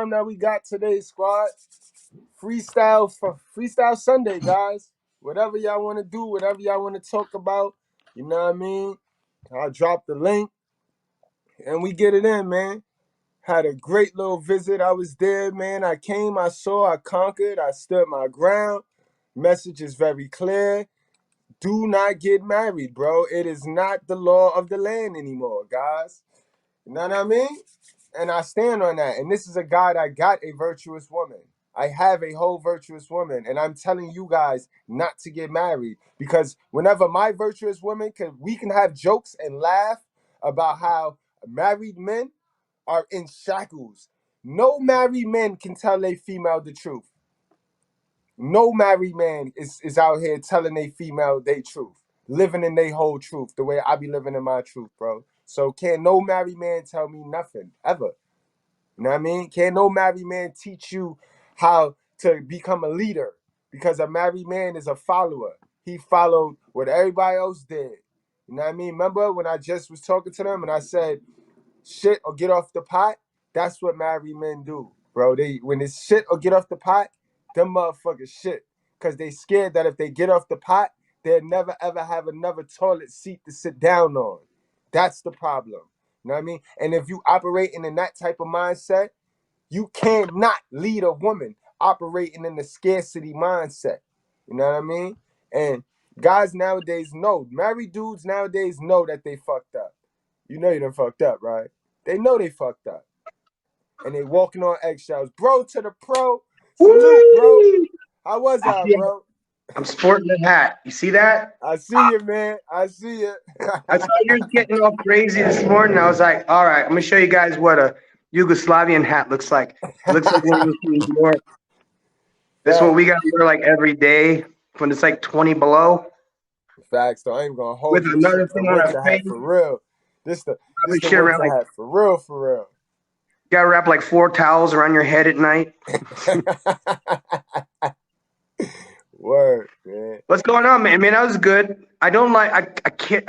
fun that we got today, squad. Freestyle Sunday, guys. Whatever y'all want to do, whatever y'all want to talk about, you know what I mean? I'll drop the link and we get it in, man. Had a great little visit. I was there, man. I came, I saw, I conquered, I stood my ground. Message is very clear. Do not get married, bro. It is not the law of the land anymore, guys. You know what I mean? And I stand on that. And this is a guy that got a virtuous woman. I have a whole virtuous woman. And I'm telling you guys not to get married. Because whenever my virtuous woman we can have jokes and laugh about how married men are in shackles. No married men can tell a female the truth. No married man is out here telling a female they truth, living in their whole truth, the way I be living in my truth, bro. So can't no married man tell me nothing, ever. You know what I mean? Can't no married man teach you how to become a leader, because a married man is a follower. He followed what everybody else did. You know what I mean? Remember when I just was talking to them and I said, shit or get off the pot? That's what married men do, bro. When it's shit or get off the pot, them motherfuckers shit. Because they scared that if they get off the pot, they'll never ever have another toilet seat to sit down on. That's the problem. You know what I mean? And if you operating in that type of mindset, you cannot lead a woman operating in the scarcity mindset. You know what I mean? And guys nowadays know, married dudes nowadays know that they fucked up. You know you done fucked up, right? They know they fucked up. And they walking on eggshells. Bro, to the pro. Salute, bro. How was I, bro? I'm sporting the hat. You see that? I see you, man. I see you. I saw you getting all crazy this morning. I was like, all right, I'm gonna show you guys what a Yugoslavian hat looks like. It looks like one of those more. This one we gotta wear like every day when it's like 20 below. Facts, though. I ain't gonna hold With you. another thing on our face. For real. This the shit around winter hat for real, for real. You gotta wrap like 4 towels around your head at night. Word, man. What's going on, man? Man, that was good. I don't like. I can't.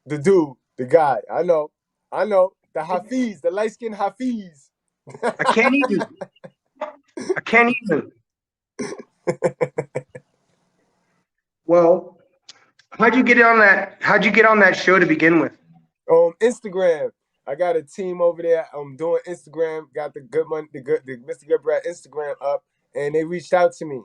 The dude, the guy. I know. The Hafiz, the light skinned Hafiz. I can't even. I can't even. Well, how'd you get on that show to begin with? Instagram. I got a team over there. I'm doing Instagram. Got the Mr. Good Brad Instagram up, and they reached out to me,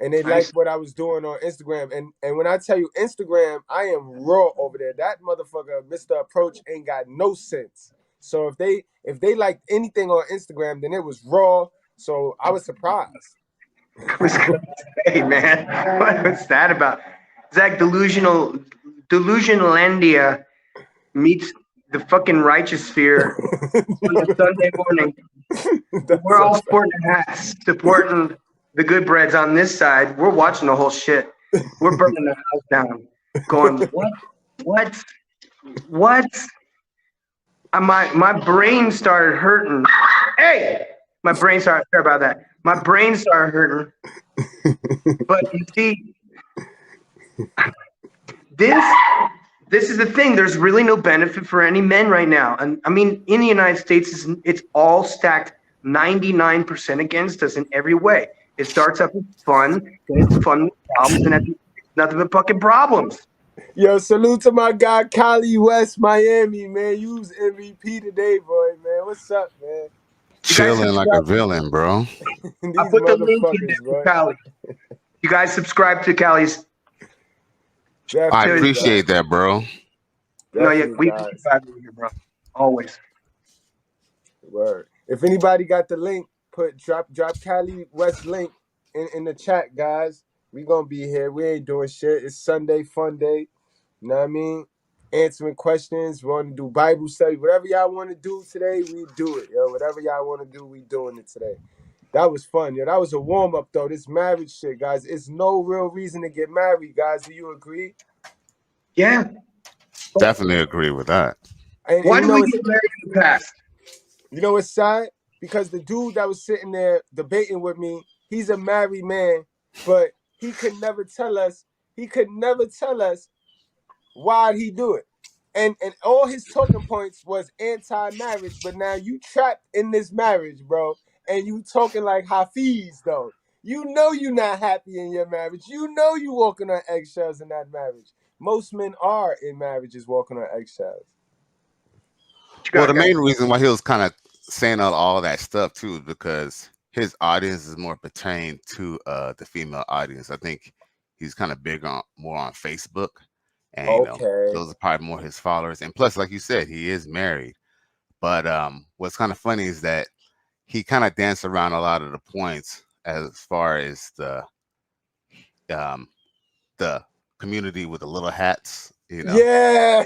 and they liked what I was doing on Instagram. And when I tell you Instagram, I am raw over there. That motherfucker, Mr. Approach, ain't got no sense. So if they liked anything on Instagram, then it was raw. So I was surprised. Hey man, what's that about? It's like delusionalandia meets the fucking righteous sphere on a Sunday morning. We're all sporting hats, supporting the good breads on this side. We're watching the whole shit. We're burning the house down. Going, what? My brain started hurting. Hey! My brain started, sorry about that. My brain started hurting. But you see, this is the thing. There's really no benefit for any men right now. And I mean, in the United States, it's all stacked 99% against us in every way. It starts up with fun, then it's fun with problems, and that's nothing but fucking problems. Yo, salute to my guy, Cali, West Miami, man. You was MVP today, boy, man. What's up, man? Chilling like a villain, bro. I put the link in there for Cali. You guys subscribe to Cali's. I appreciate that, bro. No, yeah, we subscribe to you, bro. Always. Word. If anybody got the link, drop Cali West link in the chat, guys. We gonna be here. We ain't doing shit. It's Sunday, fun day. You know what I mean? Answering questions. We want to do Bible study. Whatever y'all want to do today, we do it. Yo, whatever y'all want to do, we doing it today. That was fun. Yo, that was a warm-up, though. This marriage shit, guys. It's no real reason to get married, guys. Do you agree? Yeah. Definitely agree with that. And why do we get married in the past? You know what's sad? Because the dude that was sitting there debating with me, he's a married man, but he could never tell us why'd he do it. and all his talking points was anti-marriage, but now you trapped in this marriage, bro, and you talking like Hafiz though. You know you not happy in your marriage. You know you walking on eggshells in that marriage. Most men are in marriages walking on eggshells. Well, the main reason why he was kind of saying all that stuff too is because his audience is more pertained to the female audience. I think he's kind of big on more on Facebook, and Okay. those are probably more his followers. And plus, like you said, he is married. But what's kind of funny is that he kind of danced around a lot of the points as far as um, the community with the little hats, Yeah.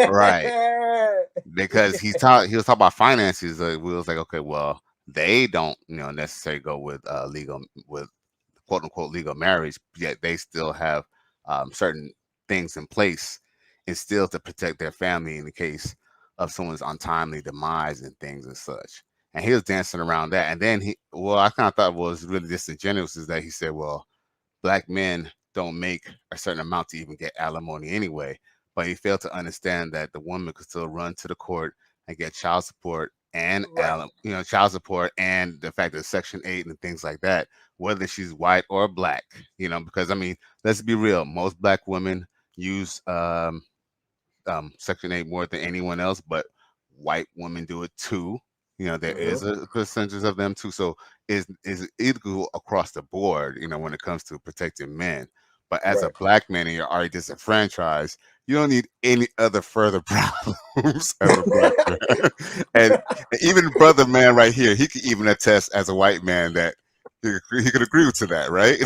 right? Because he was talking about finances. We was like, okay, well, they don't, necessarily go with quote unquote legal marriage, yet they still have certain things in place and still to protect their family in the case of someone's untimely demise and things and such. And he was dancing around that. And then I kind of thought what was really disingenuous is that he said, well, Black men don't make a certain amount to even get alimony anyway. But he failed to understand that the woman could still run to the court and get child support and child support, and the fact that Section 8 and things like that, whether she's white or Black, because I mean, let's be real, most Black women use Section 8 more than anyone else, but white women do it too. There is a percentage of them too. So is equal across the board, when it comes to protecting men. But as a Black man and you're already disenfranchised, you don't need any other further problems as a Black man. And even brother man right here, he could even attest as a white man that he could agree to that, right?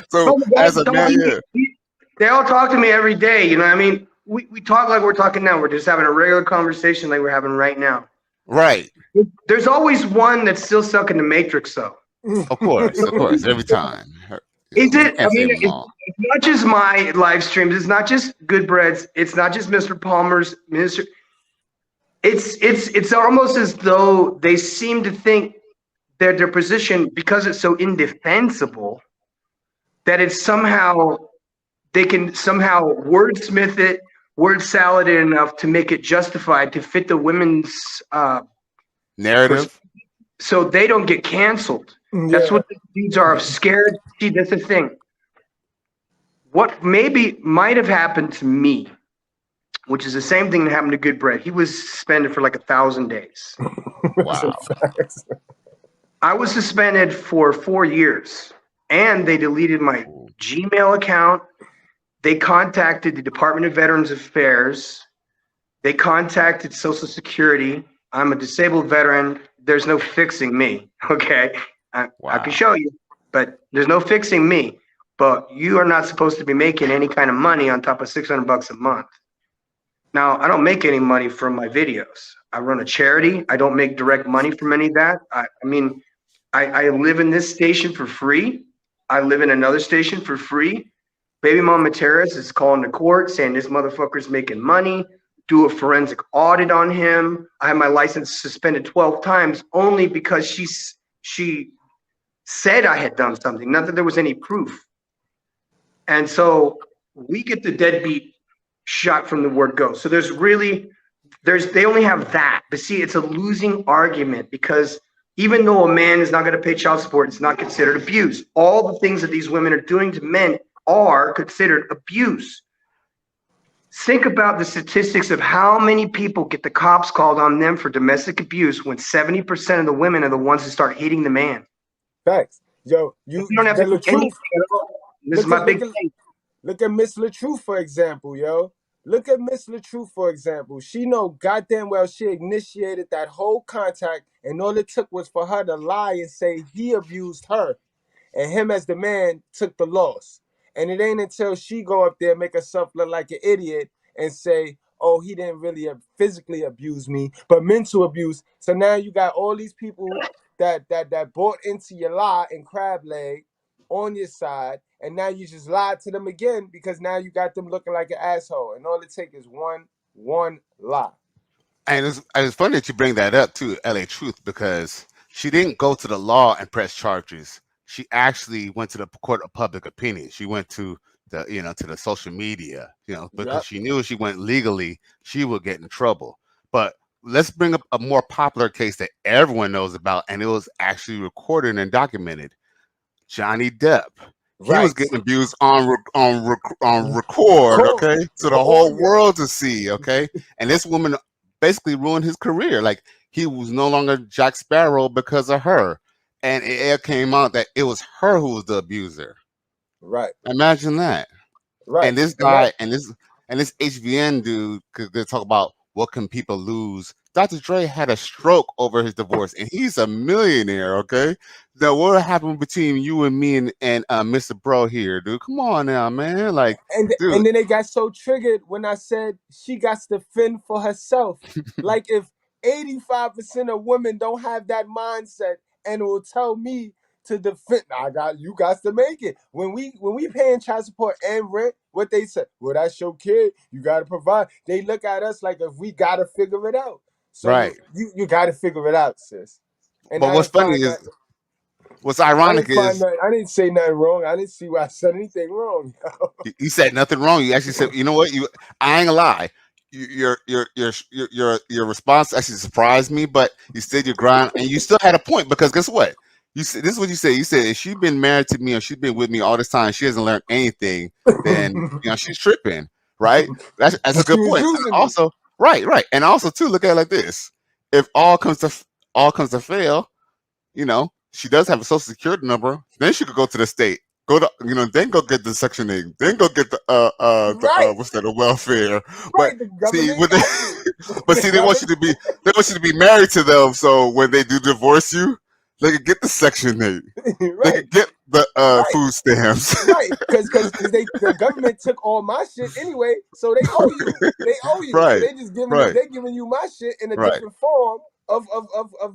So as a man, they all talk to me every day. You know what I mean? We talk like we're talking now. We're just having a regular conversation like we're having right now. Right. There's always one that's still stuck in the matrix, though. Of course, every time. Is it? I mean, it's not just my live streams. It's not just Good Breads. It's not just Mr. Palmer's minister. It's almost as though they seem to think that their position, because it's so indefensible, that it's somehow they can somehow wordsmith it, word salad it enough to make it justified to fit the women's narrative, so they don't get canceled. That's what these are scared. See, that's the thing. What maybe might have happened to me, which is the same thing that happened to Good Bread. He was suspended for like 1,000 days. Wow. I was suspended for 4 years, and they deleted my Gmail account. They contacted the Department of Veterans Affairs. They contacted Social Security. I'm a disabled veteran. There's no fixing me, okay? I can show you, but there's no fixing me. But you are not supposed to be making any kind of money on top of $600 a month. Now, I don't make any money from my videos. I run a charity. I don't make direct money from any of that. I mean, I live in this station for free. I live in another station for free. Baby Mama Terrace is calling the court saying this motherfucker's making money. Do a forensic audit on him. I have my license suspended 12 times only because she said I had done something, not that there was any proof. And so we get the deadbeat shot from the word go. So they only have that. But see, it's a losing argument because even though a man is not going to pay child support, it's not considered abuse. All the things that these women are doing to men are considered abuse. Think about the statistics of how many people get the cops called on them for domestic abuse when 70% of the women are the ones who start hitting the man. Facts. Yo, you don't have to do anything at all. This is my big thing. Look at Miss LaTruth, for example, yo. Look at Miss LaTruth, for example. She know goddamn well she initiated that whole contact, and all it took was for her to lie and say he abused her, and him as the man took the loss. And it ain't until she go up there, make herself look like an idiot, and say, oh, he didn't really physically abuse me, but mental abuse. So now you got all these people that bought into your lie and crab leg on your side, and now you just lied to them again because now you got them looking like an asshole, and all it takes is one lie. And it's funny that you bring that up too, LA Truth, because she didn't go to the law and press charges she actually went to the court of public opinion. She went to to the social media, because Yep. she knew if she went legally, she would get in trouble. But let's bring up a more popular case that everyone knows about, and it was actually recorded and documented. Johnny Depp. He was Right. getting abused on record, Cool. okay, to the Oh whole yeah. world to see, okay. And this woman basically ruined his career. Like, he was no longer Jack Sparrow because of her, and it came out that it was her who was the abuser. Right. Imagine that. Right. And this And that guy and this HVN dude could talk about what can people lose. Dr. Dre had a stroke over his divorce, and he's a millionaire. Okay, now what happened between you and me and Mr. Bro here, dude? Come on now, man. Like, dude, and then they got so triggered when I said she got to fend for herself. Like if 85% of women don't have that mindset and will tell me to defend, you got to make it. When we paying child support and rent, what they say, well, that's your kid. You gotta provide. They look at us like if we gotta figure it out. So right. you gotta figure it out, sis. And But I what's ain't funny find is that. what's I ironic didn't find is nothing. I didn't say nothing wrong. I didn't see why I said anything wrong. you said nothing wrong. You actually said, you know what? I ain't gonna lie. Your response actually surprised me, but you stood your ground and you still had a point, because guess what? You said this is what you said. You said if she's been married to me or she's been with me all this time, she hasn't learned anything, then she's tripping, right? That's a She good was point. And using me. also, right, and also too, look at it like this: if all comes to fail, she does have a social security number. Then she could go to the state, go to then go get the Section 8, then go get Right, what's that, the welfare. But right. The see, government got you. but The see, government, they want you to be married to them. So when they do divorce you, they could get the Section 8. They right, could get the right, food stamps. right. Because the government took all my shit anyway, so they owe you. They owe you. So Right, they just giving right, you my shit in a right. different form of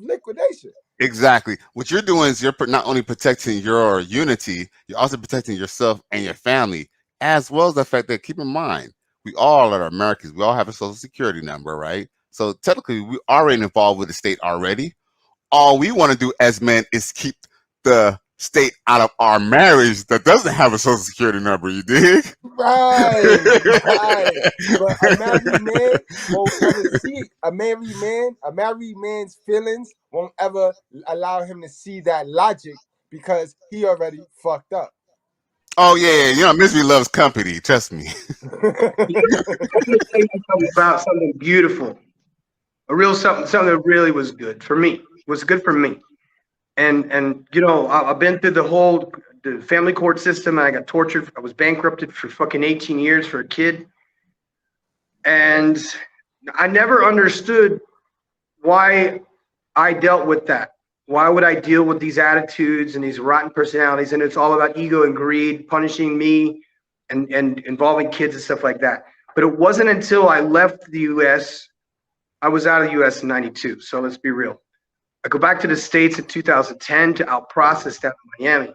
liquidation. Exactly. What you're doing is you're not only protecting your unity, you're also protecting yourself and your family, as well as the fact that, keep in mind, we all are Americans. We all have a social security number, right? So technically, we already involved with the state already. All we want to do as men is keep the state out of our marriage that doesn't have a social security number. You dig? Right, right. But a married man won't ever see a married man's feelings won't ever allow him to see that logic because he already fucked up. Oh yeah, So yeah. Misery loves company. Trust me. I'm going to tell you something about something beautiful, a real something that really was good for me. Was good for me. And I've been through the family court system. And I got tortured. I was bankrupted for fucking 18 years for a kid, and I never understood why I dealt with that. Why would I deal with these attitudes and these rotten personalities? And it's all about ego and greed, punishing me, and involving kids and stuff like that. But it wasn't until I left the U.S. I was out of the U.S. in '92. So let's be real. I go back to the States in 2010 to outprocess that in Miami.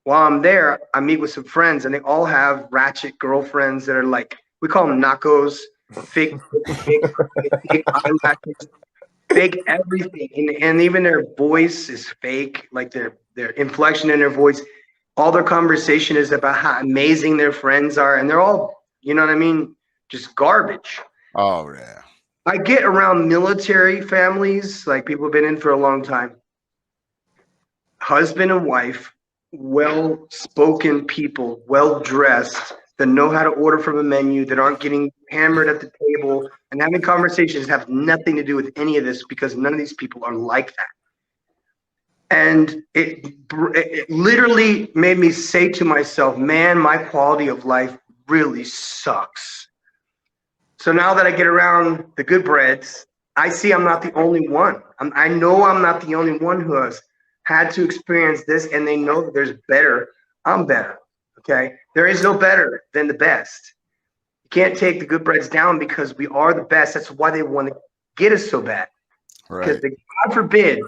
While I'm there, I meet with some friends, and they all have ratchet girlfriends that are like, we call them nacos, fake, fake, fake eyelashes, fake everything, and even their voice is fake, like their inflection in their voice. All their conversation is about how amazing their friends are, and they're all, you know what I mean, just garbage. Oh yeah. I get around military families, like people have been in for a long time, husband and wife, well spoken people, well dressed, that know how to order from a menu, that aren't getting hammered at the table, and having conversations have nothing to do with any of this because none of these people are like that. And it literally made me say to myself, man, my quality of life really sucks. So now that I get around the good breads, I see I'm not the only one. I know I'm not the only one who has had to experience this, and they know that there's better. I'm better. Okay. There is no better than the best. You can't take the good breads down because we are the best. That's why they want to get us so bad. Because Right. God forbid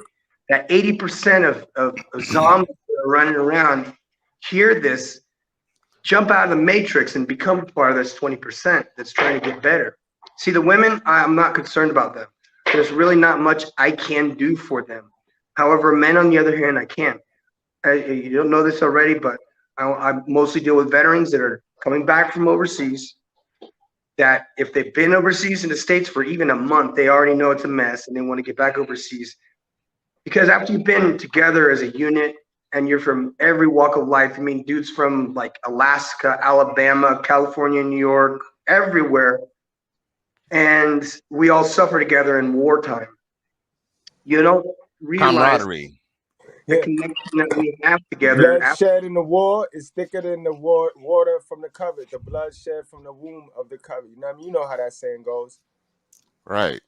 that 80% of zombies that are running around hear this, jump out of the matrix, and become part of this 20% that's trying to get better. See, the women, I'm not concerned about them. There's really not much I can do for them. However, men, on the other hand, I can. You don't know this already, but I mostly deal with veterans that are coming back from overseas. That if they've been overseas in the States for even a month, they already know it's a mess and they want to get back overseas. Because after you've been together as a unit and you're from every walk of life, I mean, dudes from like Alaska, Alabama, California, New York, everywhere, and we all suffer together in wartime. You don't realize Camaraderie. the Yeah. connection that we have together. Blood shed in the war is thicker than the water from the covet. The blood shed from the womb of the covet. You know what I mean? You know how that saying goes. Right.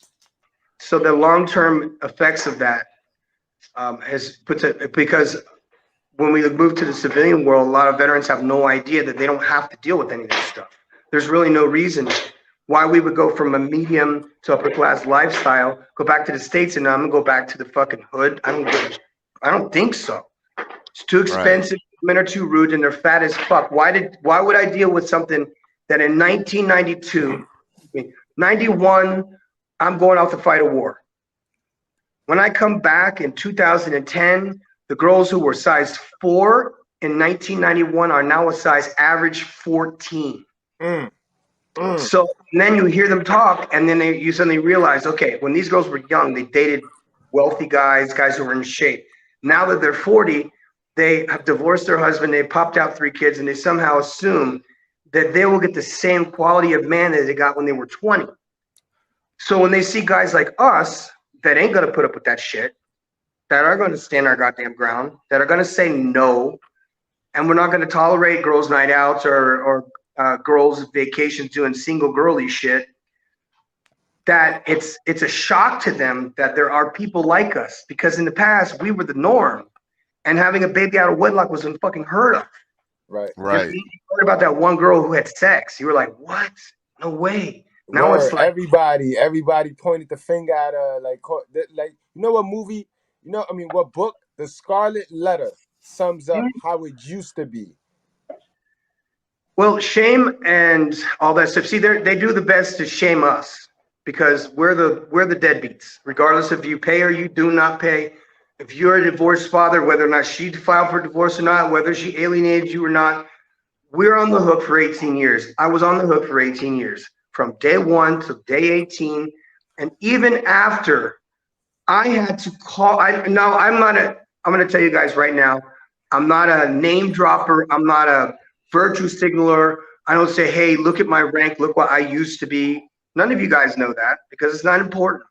So the long-term effects of that has puts it because when we move to the civilian world, a lot of veterans have no idea that they don't have to deal with any of this stuff. There's really no reason why we would go from a medium to upper class lifestyle, go back to the States, and I'm gonna go back to the fucking hood. I don't think so. It's too Right. expensive. Men are too rude, and they're fat as fuck. Why would I deal with something that in 1992, 91, I'm going out to fight a war? When I come back in 2010, the girls who were size 4 in 1991 are now a size average 14. Mm, mm. So and then you hear them talk, and then you suddenly realize, okay, when these girls were young, they dated wealthy guys who were in shape. Now that they're 40, they have divorced their husband, they popped out 3 kids, and they somehow assume that they will get the same quality of man that they got when they were 20. So when they see guys like us that ain't gonna put up with that shit, that are gonna stand our goddamn ground, that are gonna say no, and we're not gonna tolerate girls' night outs or girls' vacations doing single girly shit, that it's a shock to them that there are people like us, because in the past we were the norm, and having a baby out of wedlock was fucking heard of. Right. Right. You heard about that one girl who had sex. You were like, what? No way. Now Word. it's like, Everybody pointed the finger at her. Like you know what movie? You know, I mean, what book? The Scarlet Letter sums up how it used to be. well, shame and all that stuff. See, they do the best to shame us because we're the deadbeats. Regardless if you pay or you do not pay, if you're a divorced father, whether or not she filed for divorce or not, whether she alienated you or not, we're on the hook for 18 years. I was on the hook for 18 years, from day 1 to day 18, and even after I had to call. I'm going to tell you guys right now. I'm not a name dropper. I'm not a virtue signaler. I don't say, hey, look at my rank. Look what I used to be. None of you guys know that because it's not important.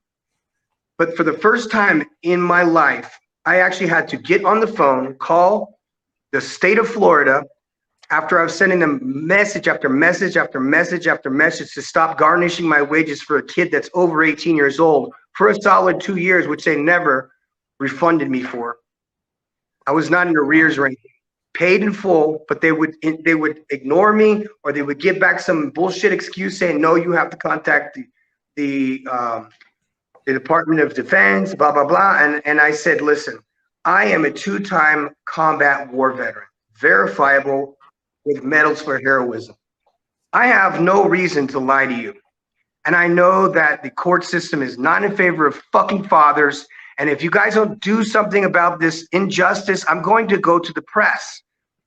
But for the first time in my life, I actually had to get on the phone, call the state of Florida after I was sending them message after message after message after message to stop garnishing my wages for a kid that's over 18 years old for a solid 2 years, which they never refunded me for. I was not in arrears or anything, paid in full, but they would ignore me, or they would give back some bullshit excuse saying, no, you have to contact the Department of Defense, blah blah blah. And I said, listen, I am a 2-time combat war veteran, verifiable, with medals for heroism. I have no reason to lie to you. And I know that the court system is not in favor of fucking fathers. And if you guys don't do something about this injustice, I'm going to go to the press.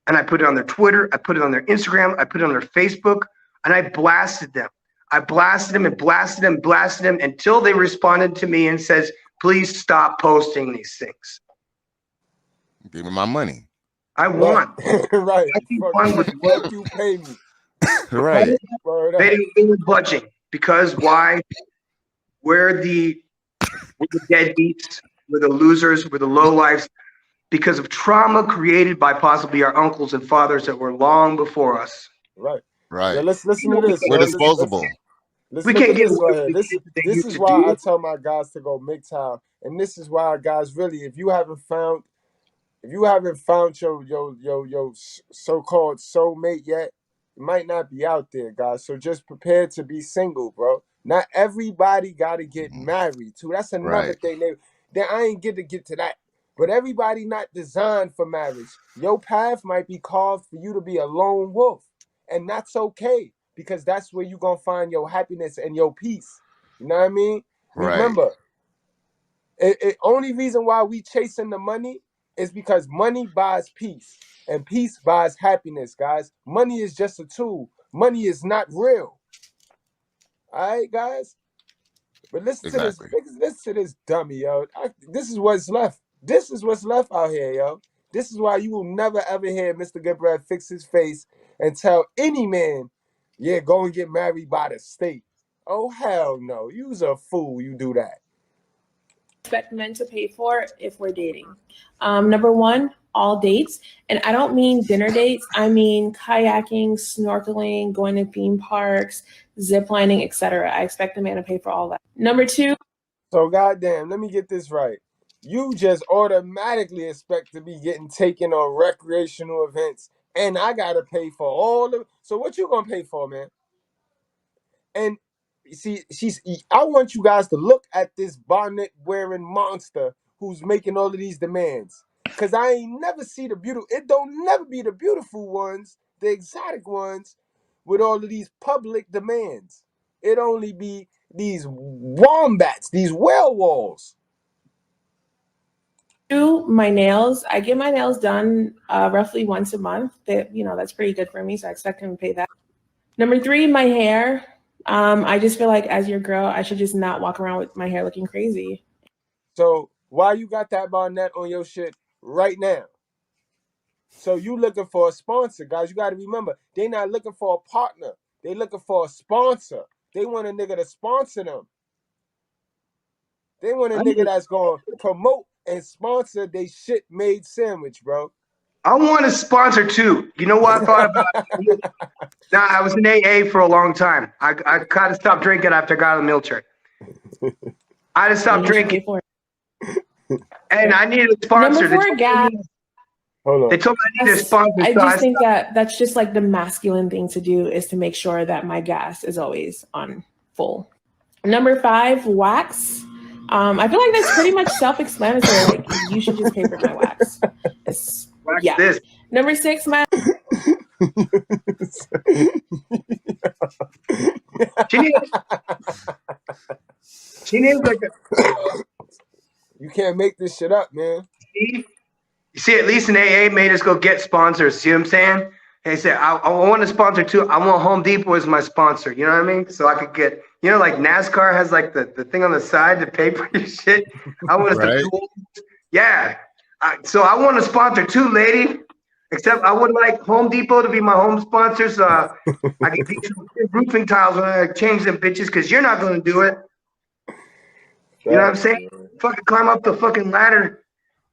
And I put it on their Twitter, I put it on their Instagram, I put it on their Facebook, and I blasted them. I blasted them and blasted them, blasted them until they responded to me and says, please stop posting these things. Give me my money. I Right. won. Right. I won with Fuck you, pay me. Right. Word they were budging because why? We're the deadbeats, we're the losers, we're the lowlifes because of trauma created by possibly our uncles and fathers that were long before us. Right. Yo, Right. let's listen to this. We're Yo, disposable. We look can't at get this away right with here. the This shit they this used is to why I do. tell my guys to go MGTOW, and this is why, guys, really, if you haven't found your so-called soulmate yet, it might not be out there, guys. So just prepare to be single, bro. Not everybody got to get married too. That's another Right. thing. I ain't get to that. But everybody not designed for marriage. Your path might be carved for you to be a lone wolf, and that's okay because that's where you're gonna find your happiness and your peace. You know what I mean? Right. Remember, only reason why we chasing the money It's because money buys peace, and peace buys happiness, guys. Money is just a tool. Money is not real. All right, guys. But listen to this. Exactly. Listen to this dummy, yo. This is what's left. This is what's left out here, yo. This is why you will never ever hear Mr. Goodbread fix his face and tell any man, "Yeah, go and get married by the state." Oh hell no! You's a fool. You do that. Expect men to pay for if we're dating. Number one, all dates. And I don't mean dinner dates. I mean kayaking, snorkeling, going to theme parks, zip lining, etc. I expect the man to pay for all that. Number two. So goddamn, let me get this right. You just automatically expect to be getting taken on recreational events, and I gotta pay for all of. So what you gonna pay for, man? And see, I want you guys to look at this bonnet wearing monster who's making all of these demands. Cause I ain't never see the beautiful. It don't never be the beautiful ones, the exotic ones, with all of these public demands. It only be these wombats, these whale walls. Two, my nails. I get my nails done roughly once a month. That's pretty good for me, so I expect him to pay that. Number three, my hair. I just feel like as your girl, I should just not walk around with my hair looking crazy. So why you got that bonnet on your shit right now? So you looking for a sponsor, guys. You got to remember, they not looking for a partner. They looking for a sponsor. They want a nigga to sponsor them. They want a nigga that's going to promote and sponsor they shit made sandwich, bro. I want a sponsor too. You know what I thought about? Nah, I was in AA for a long time. I kind of stopped drinking after I got out of the military. I had to stop drinking. And I needed a sponsor. Number four, gas. Hold on. They told me I needed a sponsor. I just think that's just like the masculine thing to do, is to make sure that my gas is always on full. Number five, wax. I feel like that's pretty much self-explanatory. Like, you should just pay for my wax. Yeah. This. Number six, my. She needs like a. You can't make this shit up, man. You see, at least in AA made us go get sponsors. See what I'm saying? They said, I want a sponsor too. I want Home Depot as my sponsor. You know what I mean? So I could get, like NASCAR has like the thing on the side to pay for your shit. I want Right. Yeah. So I want a sponsor too, lady. Except I would like Home Depot to be my home sponsor. So I can get some roofing tiles when I change them bitches, because you're not going to do it. You know what I'm saying? Fucking climb up the fucking ladder,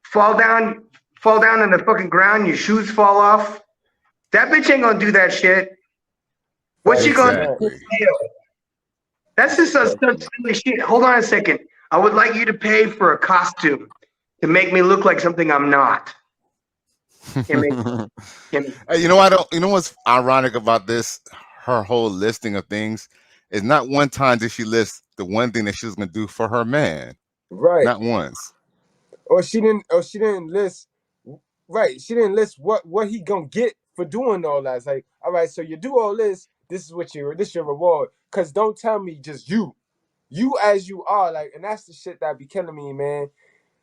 fall down in the fucking ground, your shoes fall off. That bitch ain't gonna do that shit. What's she gonna do? That's just such silly shit. Hold on a second. I would like you to pay for a costume to make me look like something I'm not. You know what? You know what's ironic about this? Her whole listing of things is not one time did she list the one thing that she was gonna do for her man. Right. Not once. Or she didn't list. Right. She didn't list what he gonna get for doing all that. It's like, all right, so you do all this. This is your reward. Cause don't tell me just you as you are. Like, and that's the shit that be killing me, man.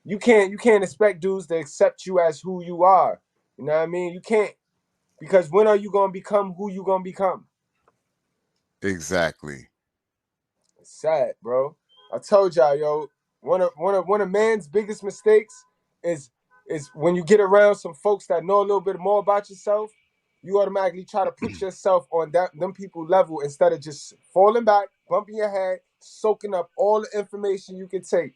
You can't expect dudes to accept you as who you are. You know what I mean? You can't. Because when are you gonna become who you gonna become? Exactly. It's sad, bro. I told y'all, yo, one of man's biggest mistakes is when you get around some folks that know a little bit more about yourself, you automatically try to put yourself on them people level instead of just falling back, bumping your head, soaking up all the information you can take.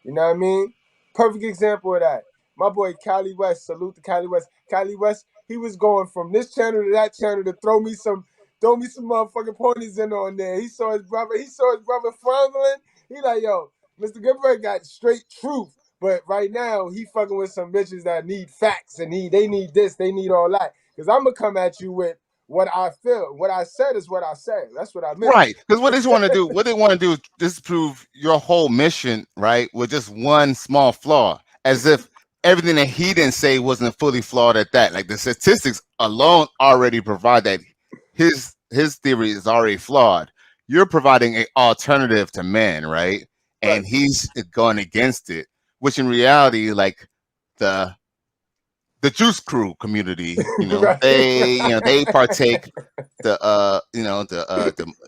You know what I mean? Perfect example of that. My boy Cali West, salute to Cali West. Cali West, he was going from this channel to that channel to throw me some motherfucking pointers in on there. He saw his brother floundering. He like, yo, Mr. Goodbread got straight truth. But right now, he fucking with some bitches that need facts and they need this, they need all that. Because I'm going to come at you with what I feel. What I said is what I said. That's what I meant. Right. Because what they want to do is disprove your whole mission, right, with just one small flaw, as if everything that he didn't say wasn't fully flawed at that. Like, the statistics alone already provide that his theory is already flawed. You're providing an alternative to man, right? And he's going against it, which in reality, like, the the Juice Crew community, Right. they partake the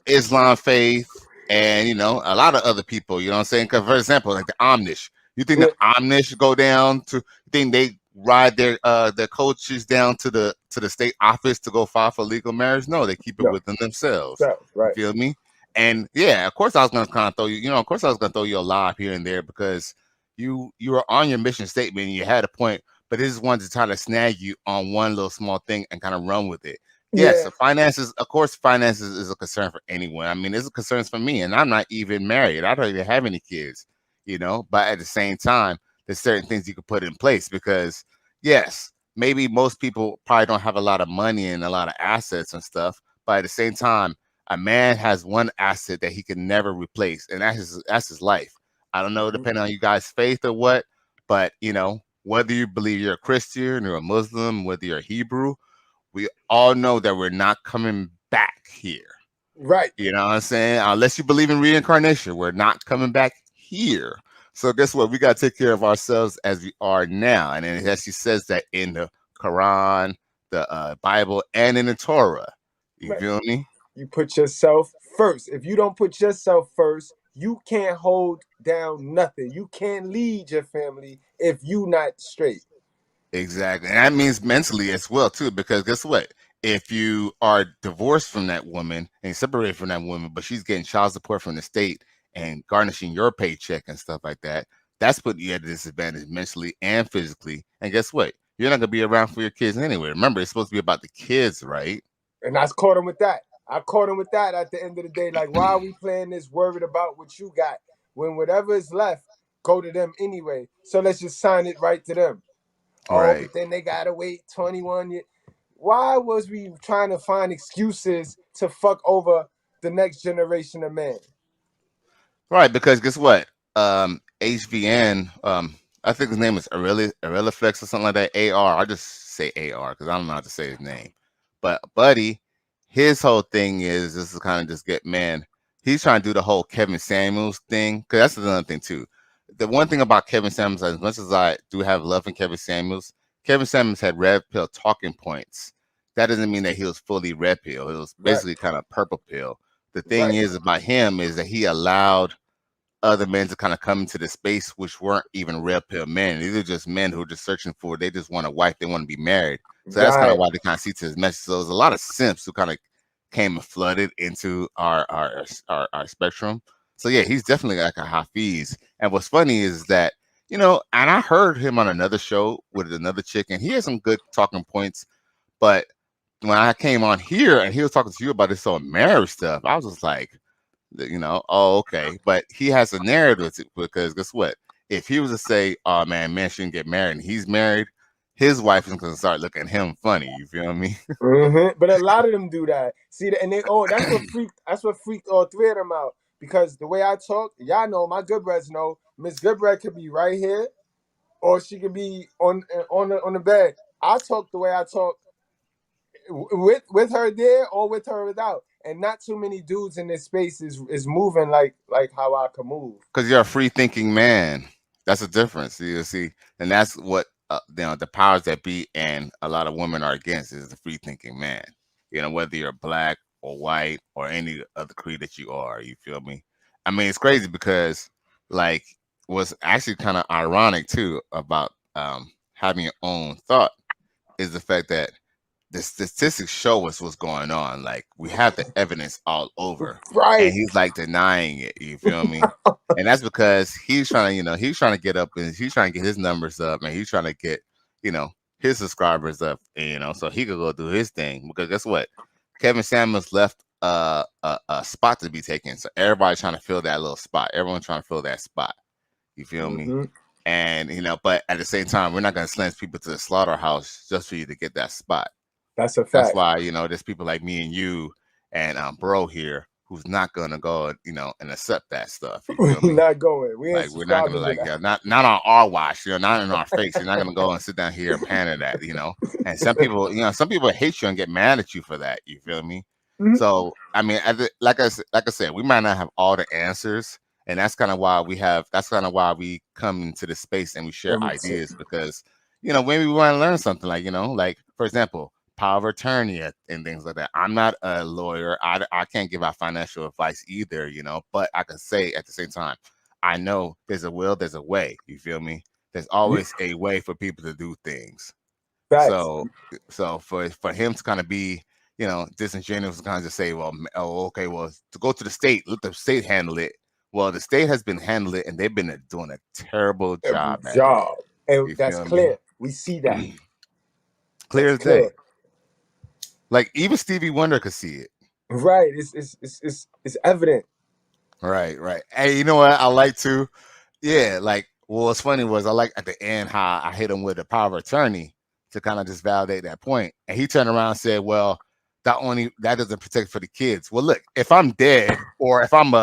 Islam faith, and a lot of other people. You know what I'm saying? Because for example, like the Amish, you think Yeah. the Amish go down to? You think they ride their coaches down to the state office to go file for legal marriage? No, they keep it No. within themselves. So, You right. feel me? And yeah, of course I was gonna kind of throw you. Of course I was gonna throw you a lob here and there because you were on your mission statement and you had a point, but this is one to try to snag you on one little small thing and kind of run with it. Yes, Yeah. so finances, of course, finances is a concern for anyone. I mean, it's a concern for me, and I'm not even married. I don't even have any kids, but at the same time, there's certain things you could put in place because, yes, maybe most people probably don't have a lot of money and a lot of assets and stuff, but at the same time, a man has one asset that he can never replace, and that's his life. I don't know, Mhm. depending on you guys' faith or what, but whether you believe you're a Christian or a Muslim, whether you're a Hebrew, we all know that we're not coming back here. Right. You know what I'm saying? Unless you believe in reincarnation, we're not coming back here. So guess what? We got to take care of ourselves as we are now. And then as she says that in the Quran, the Bible, and in the Torah. You Right. feel me? You put yourself first. If you don't put yourself first, you can't hold down nothing. You can't lead your family if you not straight. Exactly. And that means mentally as well, too, because guess what? If you are divorced from that woman and separated from that woman, but she's getting child support from the state and garnishing your paycheck and stuff like that, that's putting you at a disadvantage mentally and physically. And guess what? You're not going to be around for your kids anyway. Remember, it's supposed to be about the kids, right? And I caught him with that. I caught him with that at the end of the day. Like, why are we playing this worried about what you got when whatever is left go to them anyway? So let's just sign it right to them. Oh, Right. but then they gotta wait 21 years. Why was we trying to find excuses to fuck over the next generation of men? Right, because guess what? HVN, I think his name is Flex or something like that. AR, I just say AR because I don't know how to say his name. But Buddy, his whole thing is this is kind of just get man. He's trying to do the whole Kevin Samuels thing because that's another thing too. The one thing about Kevin Samuels, as much as I do have love for Kevin Samuels had red pill talking points. That doesn't mean that he was fully red pill. It was Right, basically kind of purple pill. The thing right, is about him is that he allowed other men to kind of come into the space which weren't even red pill men. These are just men who are just searching for, they just want a wife, they want to be married. So that's kind of right. why they kind of see to his message. So there's a lot of simps who kind of came and flooded into our spectrum. So yeah, he's definitely like a Hafiz. And what's funny is that, and I heard him on another show with another chick, and he had some good talking points. But when I came on here and he was talking to you about this whole marriage stuff, I was just like, oh, okay. But he has a narrative because guess what? If he was to say, oh man, men shouldn't get married and he's married, his wife is gonna start looking at him funny. You feel me? But a lot of them do that. See, and they That's what freaked all three of them out. Because the way I talk, y'all know my good breads know. Miss Goodbread could be right here, or she could be on the bed. I talk the way I talk with her there or with her without. And not too many dudes in this space is moving like how I can move. Because you're a free thinking man. That's a difference. You see, and that's what the powers that be and a lot of women are against is the free thinking man. Whether you're black or white or any other creed that you are. You feel me? I mean, it's crazy because like what's actually kind of ironic too about having your own thought is the fact that the statistics show us what's going on. Like we have the evidence all over, and Right. he's like denying it. You feel me? And that's because he's trying to, he's trying to get up and he's trying to get his numbers up, and he's trying to get, you know, his subscribers up, and, so he could go do his thing. Because guess what? Kevin Samuels left a spot to be taken, so everybody's trying to fill that little spot. Everyone's trying to fill that spot. You feel me? Mm-hmm. And but at the same time, we're not gonna send people to the slaughterhouse just for you to get that spot. That's a That's fact. why, there's people like me and you and bro here who's not gonna go, and accept that stuff. You feel We're me? not going. We ain't Like we're not gonna subscribing to like that. not on our watch, not in our face. You're not gonna go and sit down here and pander that. And some people hate you and get mad at you for that. You feel me? Mhm. So I mean, like I said, we might not have all the answers, and that's kind of why we come into this space and we share Let me see. ideas because maybe we want to learn something like, like for example, power of attorney and things like that. I'm not a lawyer. I can't give out financial advice either, but I can say at the same time, I know there's a will, there's a way. You feel me? There's You always a way for people to do things. facts. So for him to kind of be, disingenuous and kind of just say, well, oh, okay, well, to go to the state, let the state handle it. Well, the state has been handling it, and they've been doing a terrible Every job at it. job. And You that's feel me? clear. We see that. Clear That's as day. clear. Like even Stevie Wonder could see it. Right. It's evident. Right. Hey, you know what I like to? Yeah, like what's funny was I like at the end how I hit him with a power of attorney to kind of just validate that point. And he turned around and said, well, that doesn't protect for the kids. Well, look, if I'm dead or if I'm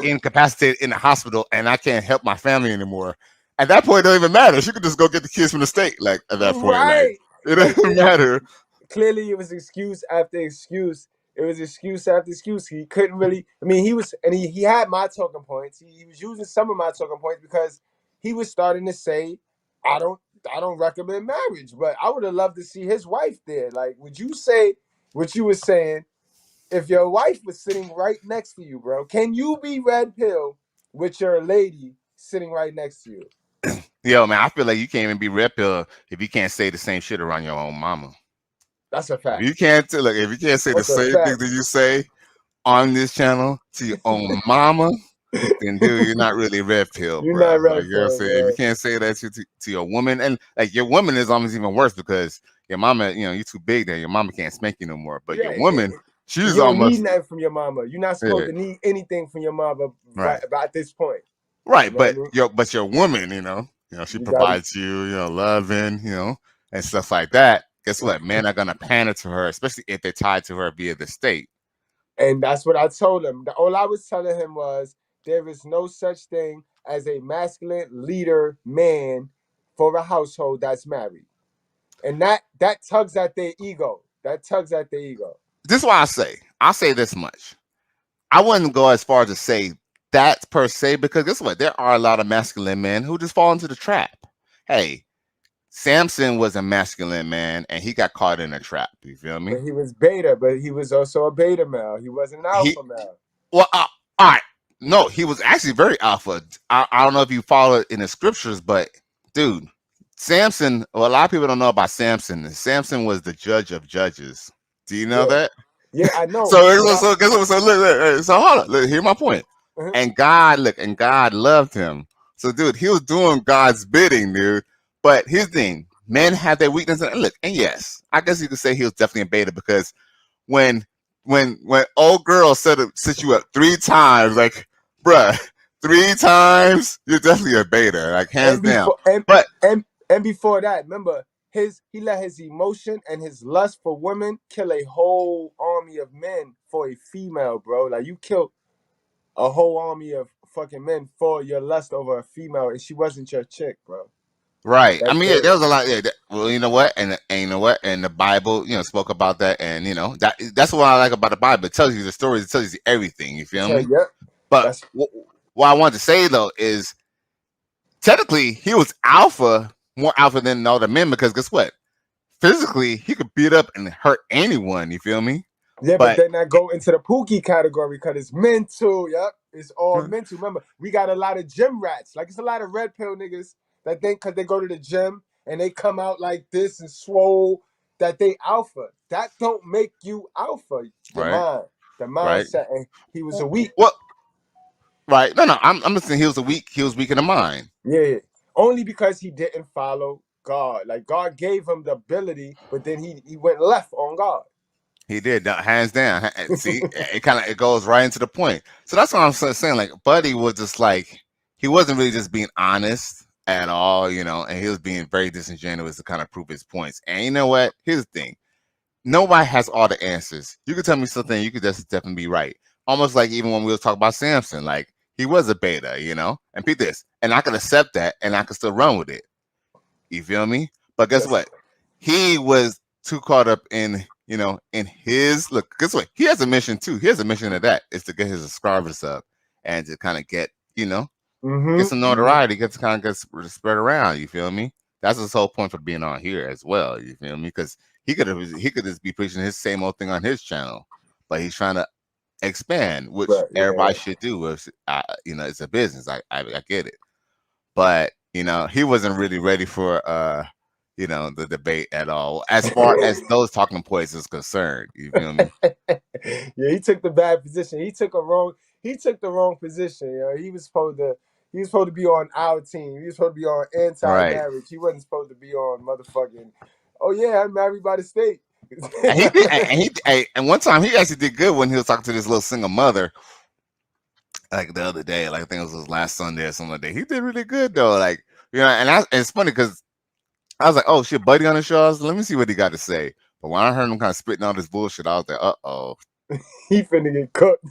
incapacitated in the hospital and I can't help my family anymore, at that point it don't even matter. She could just go get the kids from the state. Like at that point, like Right. it Like doesn't matter. clearly it was excuse after excuse. It was excuse after excuse. He couldn't really. I mean, he had my talking points. He was using some of my talking points because he was starting to say, "I don't recommend marriage." But I would have loved to see his wife there. Like, would you say what you were saying if your wife was sitting right next to you, bro? Can you be red pill with your lady sitting right next to you? Yo, man, I feel like you can't even be red pill if you can't say the same shit around your own mama. That's a If fact. you can't if you can't say the What's a same things fact? that you say on this channel to your own mama, then dude, you're not really red pill, You're bro. not Like red you know what I'm pill, saying? If you bro. can't say that to your woman, and like your woman is almost even worse because your mama, you're too big there. Your mama can't spank you no more. But your Yeah, woman, she's you don't need almost nothing from your mama. You're not supposed yeah, to need anything from your mama right, right at this point. You right. know what I But mean? your woman, she You got to, provides you, loving, and stuff like that. Guess what? Men are gonna pander to her, especially if they're tied to her via the state. and that's what I told him. All I was telling him was there is no such thing as a masculine leader man for a household that's married, and that tugs at their ego. That tugs at their ego. This is why I say this much. I wouldn't go as far as to say that per se, because guess what? There are a lot of masculine men who just fall into the trap. Hey, Samson was a masculine man and he got caught in a trap. You feel me? But he was beta, but he was also a beta male. He wasn't an He alpha male. well, all right. No, he was actually very alpha. I don't know if you follow it in the scriptures, but dude, Samson. Well, a lot of people don't know about Samson. Samson was the judge of judges. Do you know Yeah, that? yeah, I know. So guess what? So look, so hold on. Look, hear my point. Uh-huh. And God loved him. So, dude, he was doing God's bidding, dude. But here's the thing: men have their weaknesses. And look, and yes, I guess you could say he was definitely a beta because when when old girl set you up 3 times, like, bruh, 3 times, you're definitely a beta, like hands and down. before and But and before that, remember he let his emotion and his lust for women kill a whole army of men for a female, bro. Like you killed a whole army of fucking men for your lust over a female, and she wasn't your chick, bro. right, I That's mean, yeah, there it. was a lot. Yeah, well, you know what, and you know what, and the Bible, spoke about that, and that's what I like about the Bible. It tells you the stories, it tells you everything. You feel me? Yep. But That's what I wanted to say though is technically he was more alpha than all the men because guess what? Physically, he could beat up and hurt anyone. You feel me? yeah, but But then I go into the Pookie category because it's mental. Yep, it's all mental. Remember, we got a lot of gym rats. Like it's a lot of red pill niggas that think because they go to the gym and they come out like this and swole that they alpha. That don't make you alpha. The right, mind, the right. mindset. And he was a weak. Well, right. No, I'm just saying he was weak in the mind. Yeah, only because he didn't follow God. Like God gave him the ability, but then he went left on God. He did, hands down. See, it goes right into the point. So that's what I'm saying. Like, Buddy was just like he wasn't really just being honest at all, and he was being very disingenuous to kind of prove his points. And you know what? Here's the thing: nobody has all the answers. You could tell me something, you could just definitely be right. Almost like even when we were talking about Samson, like he was a beta, and beat this, and I could accept that, and I could still run with it. You feel me? But guess That's what? He was too caught up in in his look. Guess what? He has a mission too. He has a mission of that is to get his subscribers up and to kind of get get some notoriety, get to kind of get spread around. You feel me? That's his whole point for being on here as well. You feel me? Because he could just be preaching his same old thing on his channel, but he's trying to expand, which Right, everybody yeah. should do. You know, it's a business. I get it, but you know, he wasn't really ready for you know, the debate at all, as far as those talking points is concerned. You feel me? Yeah, he took the bad position. He took the wrong position. You know, he was supposed to be on our team. He was supposed to be on Right. anti-marriage. He wasn't supposed to be on motherfucking. Oh yeah, I'm married by the state. And he did, and one time he actually did good when he was talking to this little single mother, like the other day, like I think it was his last Sunday or something like that. He did really good though, like you know, and it's funny because I was like, oh shit, Buddy on the show. I was, let me see what he got to say. But when I heard him kind of spitting all this bullshit, I was like, uh-oh. He finna get cooked.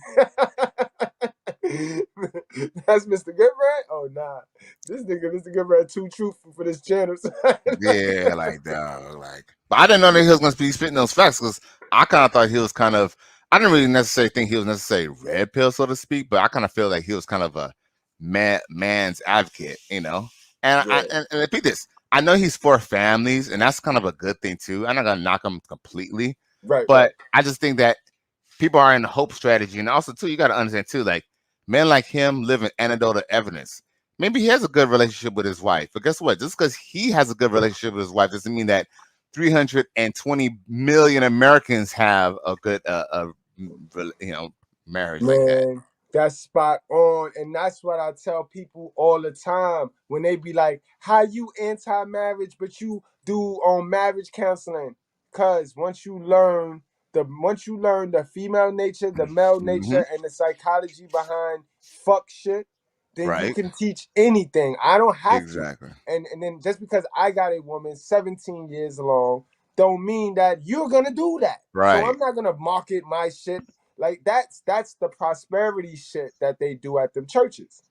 That's Mr. Goodrat? Oh nah. This nigga, Mr. Goodrat too truthful for this channel. Yeah, like that. Like, but I didn't know that he was going to be spitting those facts because I kind of thought he was kind of. I didn't really necessarily think he was necessarily red pill, so to speak, but I kind of feel like he was kind of a man's advocate, you know. And Yeah. and repeat this. I know he's for families, and that's kind of a good thing too. I'm not gonna knock him completely, Right, but I just think that people are in the hope strategy, and also too, you got to understand too, like men like him live in anecdotal evidence. Maybe he has a good relationship with his wife, but guess what? Just because he has a good relationship with his wife doesn't mean that 320 million Americans have a good, you know, marriage like that. man, that's spot on. And that's what I tell people all the time when they be like, how you anti-marriage, but you do marriage counseling? Cause once you learn the female nature, the male Hmm. nature, and the psychology behind fuck shit, then you Right? can teach anything. I don't have to. Exactly. And then just because I got a woman 17 years along, don't mean that you're gonna do that. So Right. I'm not gonna market my shit like that's the prosperity shit that they do at them churches.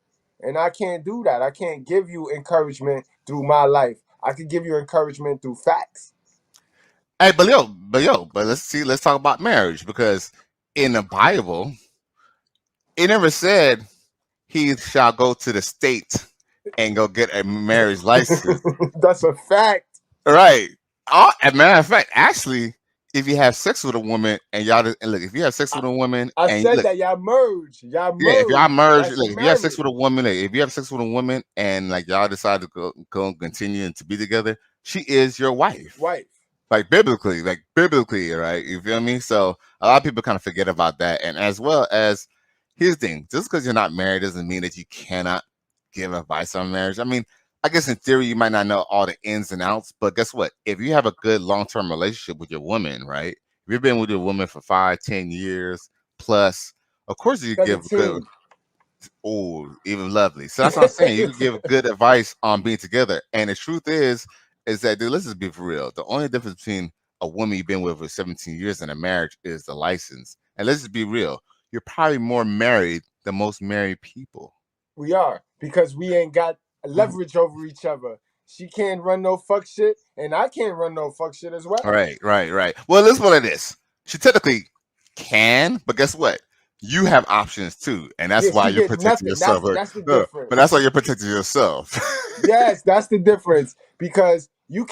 And I can't do that. I can't give you encouragement through my life. I can give you encouragement through facts. Hey, but let's see. Let's talk about marriage because in the Bible, it never said he shall go to the state and go get a marriage license. That's a fact. Right. As a matter of fact, actually, if you have sex with a woman and and look, if you have sex I, with a woman I and said look, that y'all merge. Y'all yeah, if y'all merge. merge, That's like if you have sex marriage. with a woman, like, if you have sex with a woman and like y'all decide to go continue and to be together, she is your wife. Wife. Like biblically, right? You feel me? So a lot of people kind of forget about that. And as well as here's the thing, just because you're not married doesn't mean that you cannot give advice on marriage. I mean, I guess in theory you might not know all the ins and outs, but guess what? If you have a good long-term relationship with your woman, right? If you've been with your woman for 5, 10 years plus, of course you give good. 17. Oh, even lovely. So that's what I'm saying. You can give good advice on being together. And the truth is that, dude, let's just be for real. The only difference between a woman you've been with for 17 years and a marriage is the license. And let's just be real. You're probably more married than most married people. We are because we ain't got leverage over each other. She can't run no fuck shit, and I can't run no fuck shit as well. Right. Well, let's put it this. She technically can, but guess what? You have options too, and that's Yeah, why she you're gets protecting nothing. yourself. That's the But difference. that's why you're protecting yourself. Yes, that's the difference because you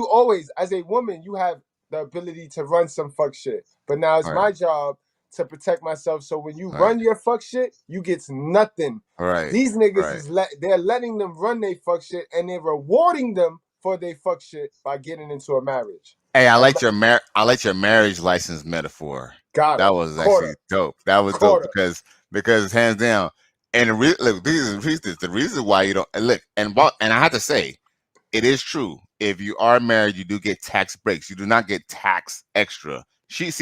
always as a woman you have the ability to run some fuck shit. But now it's Right, my job to protect myself. So when you right, run your fuck shit, you get nothing. right, These niggas right. is they're letting them run their fuck shit and they're rewarding them for their fuck shit by getting into a marriage. Hey, And I like your marriage license metaphor. got That her. was actually Quarter. dope. That was dope Quarter. because hands down. And look, these are the reasons. The reason why you don't and look and I have to say, it is true. If you are married, you do get tax breaks. You do not get tax extra. Here's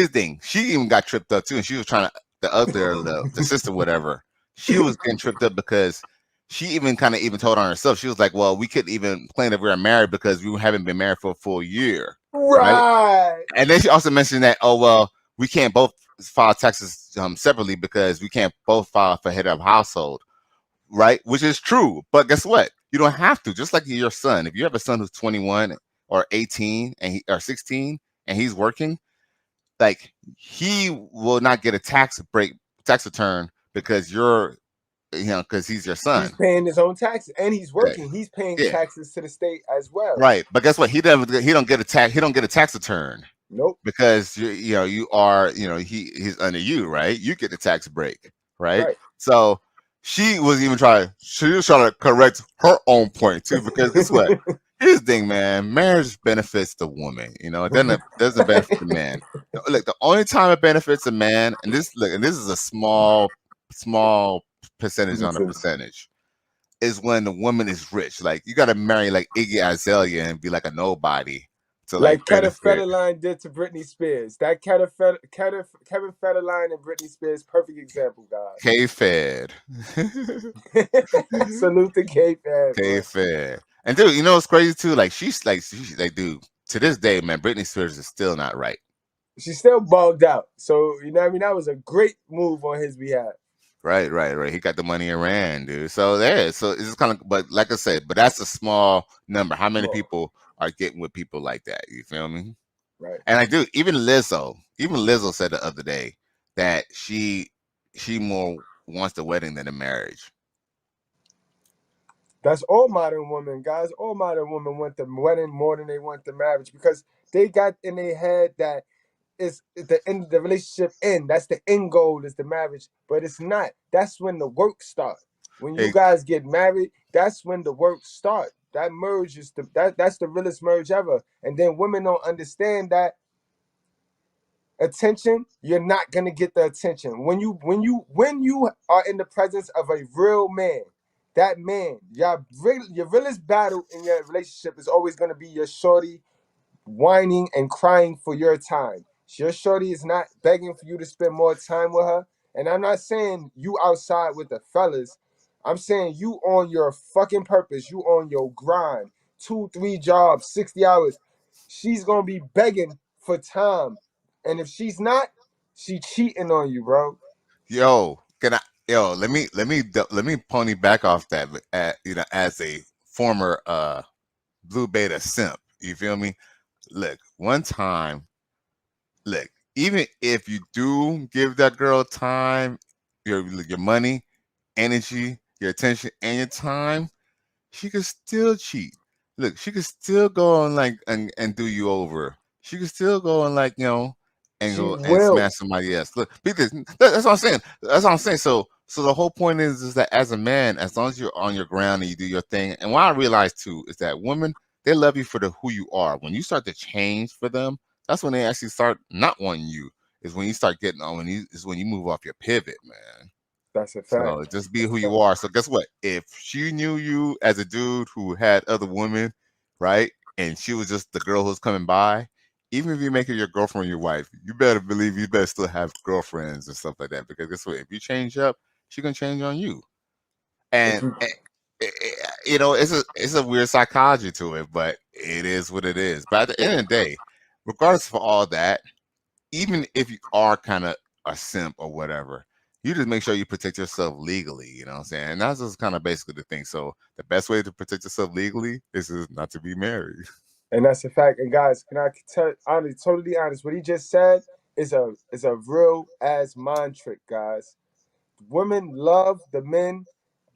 the thing. She even got tripped up too, and she was trying to the sister, whatever. She was getting tripped up because she even kind of even told on herself. She was like, "Well, we couldn't even claim that we were married because we haven't been married for a full year, right?" Right. And then she also mentioned that, "Oh well, we can't both file taxes separately because we can't both file for head of household." Right? Which is true. But guess what? You don't have to. Just like your son. If you have a son who's 21 or 18 or 16 and he's working, like he will not get a tax return because you're because he's your He's son. paying his own taxes and he's Yeah, working. He's paying yeah, taxes to the state as well. right. But guess what? He don't get a tax. He don't get a tax return Nope. because you are he's under you, right? You get the tax break, right? Right. So she was trying to correct her own point too, because guess what? Here's the thing, man. Marriage benefits the woman. It doesn't benefit the man. Look, the only time it benefits a man, and this is a small percentage on the percentage, is when the woman is rich. Like you got to marry like Iggy Azalea and be like a nobody to Like like Kevin benefit. Federline did to Britney Spears. That Kevin Federline and Britney Spears, perfect example, guys. K-Fed. Salute to K-Fed, bro. K-Fed. And dude, you know what's crazy too? Like she's like, dude, to this day, man, Britney Spears is still not right. She's still bugged out. So, you know what I mean? That was a great move on his behalf. Right. He got the money and ran, dude. So so it's just kind of, but like I said, but that's a small number. How many Small. people are getting with people like that? You feel me? Right. And I do. Even Lizzo said the other day that she more wants the wedding than the marriage. That's all modern women, guys. All modern women want the wedding more than they want the marriage because they got in their head that it's the end, the relationship end. That's the end goal is the marriage, but it's not. That's when the work starts. When you Hey, guys get married, that's when the work starts. That merge is that's the realest merge ever. And then women don't understand that attention, you're not gonna get the attention. When you are in the presence of a real man, that man, your realest battle in your relationship is always gonna be your shorty whining and crying for your time. Your shorty is not begging for you to spend more time with her. And I'm not saying you outside with the fellas. I'm saying you on your fucking purpose. You on your grind. 2, 3 jobs, 60 hours. She's gonna be begging for time. And if she's not, she cheating on you, bro. yo, let me pony back off that. As a former Blue Beta simp, you feel me? Look, one time, look, even if you do give that girl time, your money, energy, your attention, and your time, she could still cheat. Look, she could still go and and do you over. She could still go and and She go and will. smash somebody else. Look, because that's what I'm saying. That's what I'm saying. So the whole point is that as a man, as long as you're on your ground and you do your thing, and what I realize too is that women, they love you for who you are. When you start to change for them, that's when they actually start not wanting you. Is when you start getting on when you move off your pivot, man. That's a fact. So just be That's who a you fact. are. So guess what? If she knew you as a dude who had other women, right, and she was just the girl who's coming by, even if you make her your girlfriend or your wife, you better believe you better still have girlfriends and stuff like that. Because guess what? If you change up, she gonna change on you. If And you, it's a weird psychology to it, but it is what it is. But at the end of the day, regardless of all that, even if you are kind of a simp or whatever, you just make sure you protect yourself legally. You know what I'm saying? And that's just kind of basically the thing. So the best way to protect yourself legally is just not to be married. and that's a fact. And guys, can I tell honest, totally honest, what he just said is a real ass mind trick, guys. Women love the men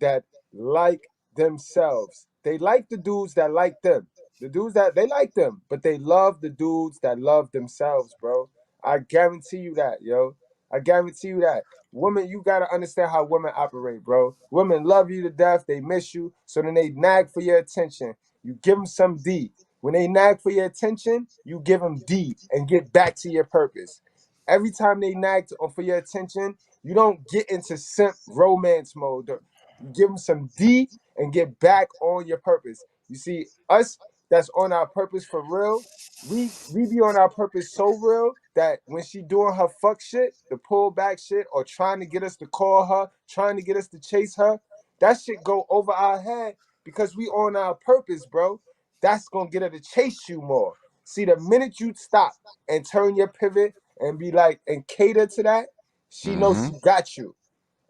that like themselves. They like the dudes that like them. The dudes that they like them, but they love the dudes that love themselves, bro. I guarantee you that, yo. I guarantee you that. Women, you gotta understand how women operate, bro. Women love you to death. They miss you, so then they nag for your attention. You give them some D. When they nag for your attention, you give them D and get back to your purpose. Every time they nag for your attention, you don't get into simp romance mode. You give them some D and get back on your purpose. You see, us that's on our purpose for real, we be on our purpose so real that when she doing her fuck shit, the pull back shit, or trying to get us to call her, trying to get us to chase her, that shit go over our head because we on our purpose, bro. That's gonna get her to chase you more. See, the minute you stop and turn your pivot and be like and cater to that, she knows Hmm. she got you.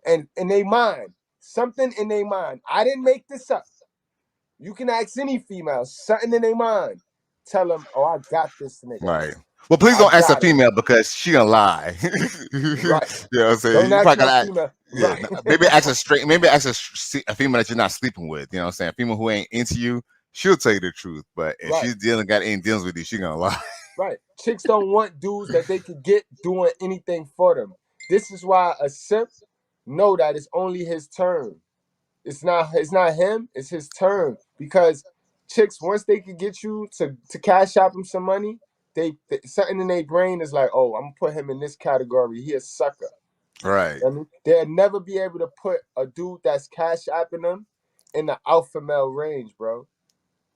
And in their mind, something in their mind. I didn't make this up. You can ask any female, something in their mind. Tell them, oh, I got this nigga. Right. Well, please I don't ask a got it. female because she gonna lie. You Right. know what I'm saying? Don't You ask probably no gotta, female. yeah. Right. Maybe ask a straight. Maybe ask a female that you're not sleeping with. You know what I'm saying? A female who ain't into you, she'll tell you the truth. But if Right. she's got any dealings with you, she gonna lie. Right. Chicks don't want dudes that they could get doing anything for them. This is why a simp know that it's only his turn. It's not him, it's his turn. Because chicks, once they could get you to cash out them some money, something in their brain is like, oh, I'm gonna put him in this category. He a sucker. Right. I mean, they'll never be able to put a dude that's cash apping them in the alpha male range, bro.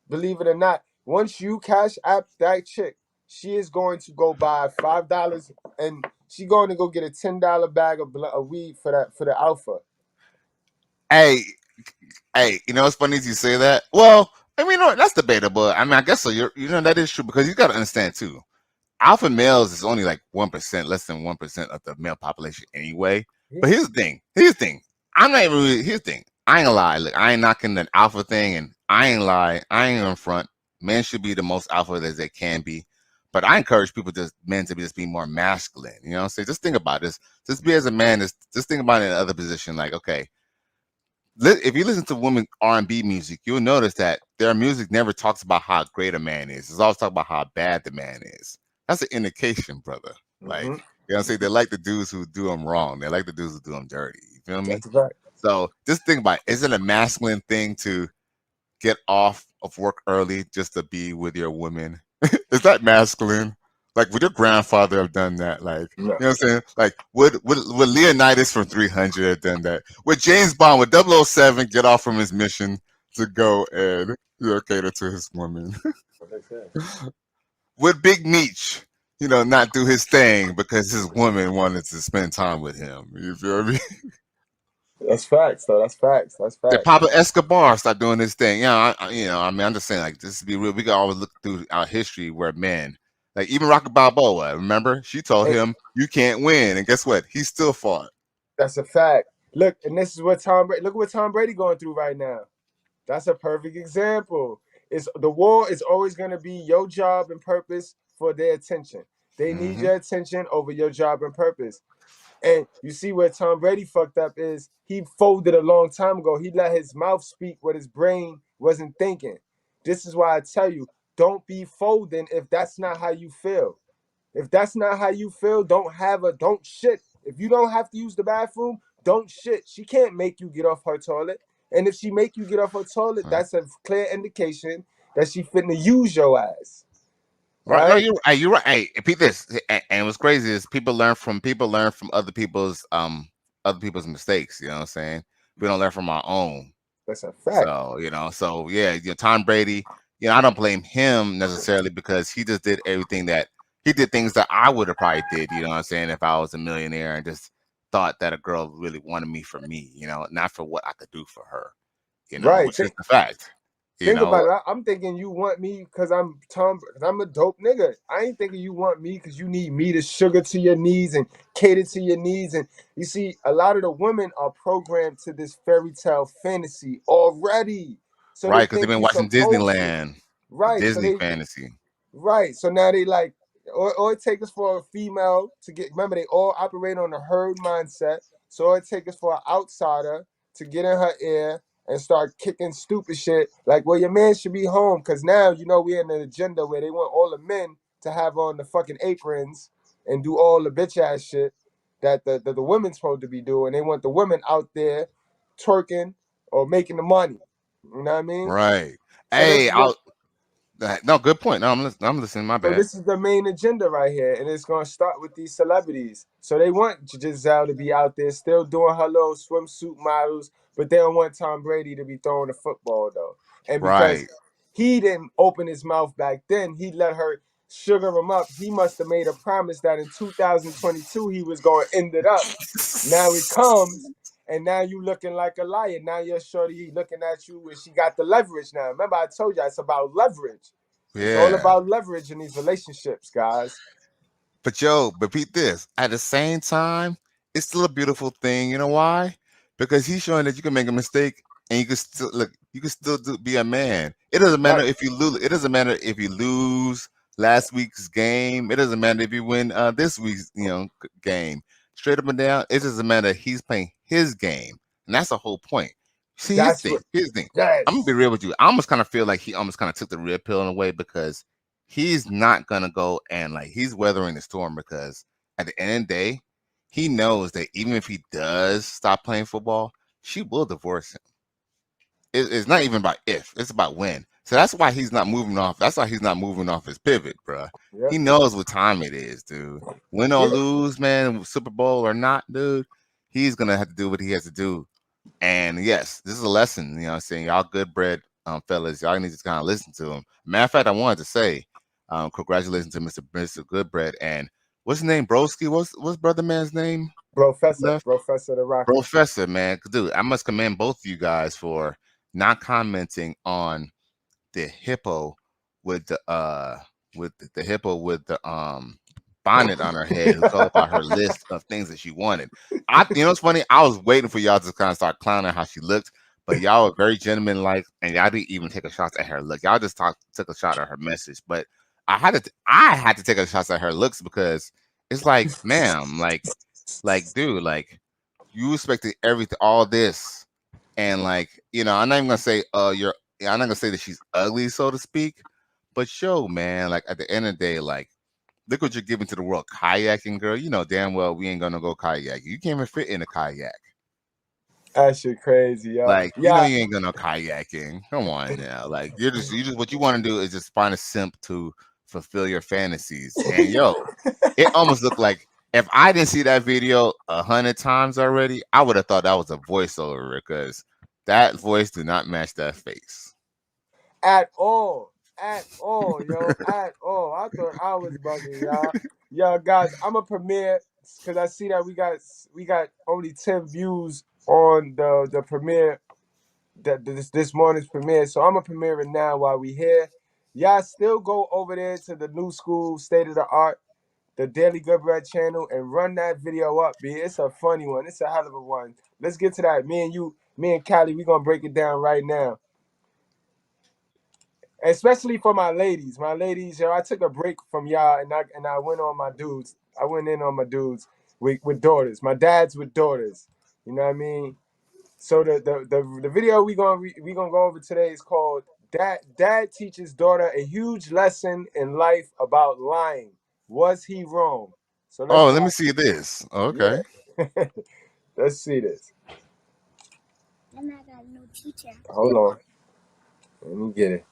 Believe it or not, once you cash app that chick, she is going to go buy $5 and she going to go get a $10 bag of weed for the alpha. Hey, hey. You know what's funny is you say that. Well, I mean, no, that's debatable. I mean, I guess so. That is true because you got to understand too. Alpha males is only like 1%, less than 1% of the male population anyway. But here's the thing. Here's the thing. I'm not even really. Here's the thing. I ain't gonna lie. Look, I ain't knocking the alpha thing, and I ain't lie. I ain't in front. Men should be the most alpha as they can be. But I encourage men to be more masculine. You know what I'm saying? Just think about this. Just be as a man. Just think about it in another position. Like, okay, if you listen to women R&B music, you'll notice that their music never talks about how great a man is. It's always talking about how bad the man is. That's an indication, brother. Like, Mm-hmm. you know what I'm saying? They like the dudes who do them wrong. They like the dudes who do them dirty. You feel me? That's a fact. So just think about it. Is it a masculine thing to get off of work early just to be with your women? Is that masculine? Like, would your grandfather have done that? Like, you No. know what I'm saying? Like, would Leonidas from 300 have done that? Would James Bond, would 007 get off from his mission to go and cater to his woman? What they say. Would Big Meech, not do his thing because his woman wanted to spend time with him? You feel me? That's facts, though. That's facts. That's Did facts. Pablo Escobar start doing this thing? I mean, I'm just saying, like, just to be real, we can always look through our history where men, like even Rocky Balboa, remember, she told And him, "You can't win," and guess what? He still fought. that's a fact. Look, and this is what Tom Brady. Look at what Tom Brady going through right now. That's a perfect example. It's the war is always going to be your job and purpose for their attention. They need Hmm. your attention over your job and purpose. And you see where Tom Brady fucked up is he folded a long time ago. He let his mouth speak what his brain wasn't thinking. This is why I tell you, don't be folding if that's not how you feel. If that's not how you feel, don't shit. If you don't have to use the bathroom, don't shit. She can't make you get off her toilet. And if she make you get off her toilet, Right. that's a clear indication that she finna use your ass. All Right. No, right? you're right. Hey, repeat this. And what's crazy is people learn from other people's mistakes. You know what I'm saying? We don't learn from our own. That's a fact. So yeah, Tom Brady, I don't blame him necessarily because he just did everything that he did things that I would have probably did, you know what I'm saying, if I was a millionaire and just thought that a girl really wanted me for me, not for what I could do for her, Right. which is the fact, you Think about know. it. I'm thinking you want me because I'm a dope nigga. I ain't thinking you want me because you need me to sugar to your needs and cater to your needs. And you see, a lot of the women are programmed to this fairy tale fantasy already. So Right, they because they've think been you watching supposed to. Disneyland, Right. So Disney they fantasy. Right. So now they like, or it takes us for a female to get. Remember, they all operate on a herd mindset. So it takes us for an outsider to get in her ear and start kicking stupid shit like, well, your man should be home because now we're in an agenda where they want all the men to have on the fucking aprons and do all the bitch ass shit that the women's supposed to be doing. They want the women out there twerking or making the money. You know what I mean? Right. So this Hey, is what no, good point. No, I'm listening. My So bad. this is the main agenda right here, and it's gonna start with these celebrities. So they want Giselle to be out there still doing her little swimsuit models, but they don't want Tom Brady to be throwing the football though. And because Right. he didn't open his mouth back then, he let her sugar him up. He must have made a promise that in 2022 he was gonna end it up. Now it comes, and now you looking like a liar. Now your shorty looking at you, and she got the leverage now. Remember, I told you it's about leverage. It's all Yeah. about leverage in these relationships, guys. But beat this. At the same time, it's still a beautiful thing. You know why? Because he's showing that you can make a mistake and you can still look. You can still be a man. It doesn't matter Right. if you lose. It doesn't matter if you lose, last week's game. It doesn't matter if you win this week's game. Straight up and down, it doesn't matter. He's playing his game, and that's the whole point. See his That's thing. what. His thing. Yes. I'm gonna be real with you. I almost kind of feel like he almost kind of took the red pill in a way because he's not gonna go and like he's weathering the storm because at the end of the day, he knows that even if he does stop playing football, she will divorce him. It's not even about if, it's about when. So that's why he's not moving off. That's why he's not moving off his pivot, bro. Yep. He knows what time it is, dude. Win or Yeah. lose, man, Super Bowl or not, dude, he's gonna have to do what he has to do. And yes, this is a lesson. You know what I'm saying? Y'all good bread, fellas. Y'all need to kind of listen to him. Matter of fact, I wanted to say, congratulations to Mr. Goodbread. And what's his name? Broski? What's brother man's name? Professor the Rocket. Professor, man. Dude, I must commend both of you guys for not commenting on the hippo with the hippo with the bonnet on her head who told about her list of things that she wanted. You know what's funny? I was waiting for y'all to kind of start clowning how she looked, but y'all were very gentleman like, and y'all didn't even take a shot at her look. Y'all just took a shot at her message. But I had to take a shot at her looks because it's like, ma'am, like dude, like you expected everything, all this, and like I'm not even gonna say I'm not gonna say that she's ugly, so to speak, but man, like at the end of the day, like look what you're giving to the world, kayaking, girl. You know damn well we ain't gonna go kayaking. You can't even fit in a kayak. That shit crazy, yo. Like yeah. you ain't gonna kayaking. Come on now, like you just what you want to do is just find a simp to fulfill your fantasies, and it almost looked like. If I didn't see that video 100 times already, I would have thought that was a voiceover because that voice did not match that face. At all, yo, at all. I thought I was bugging, y'all. Yo, guys, I'm a premiere because I see that we got only 10 views on the premiere, this morning's premiere. So I'm a premiere it now while we here. Y'all still go over there to the new school, state of the art, the Daily Good Bread channel, and run that video up, B. It's a funny one. It's a hell of a one. Let's get to that. Me and Cali, we gonna break it down right now. Especially for my ladies. My ladies, yo, I took a break from y'all and I went on my dudes. I went in on my dudes with daughters. My dads with daughters. You know what I mean? So the video we gonna go over today is called Dad Teaches Daughter a Huge Lesson in Life About Lying. Was he wrong? So let me see this. Okay. Yeah. Let's see this. And I got no teacher. Hold on. Let me get it.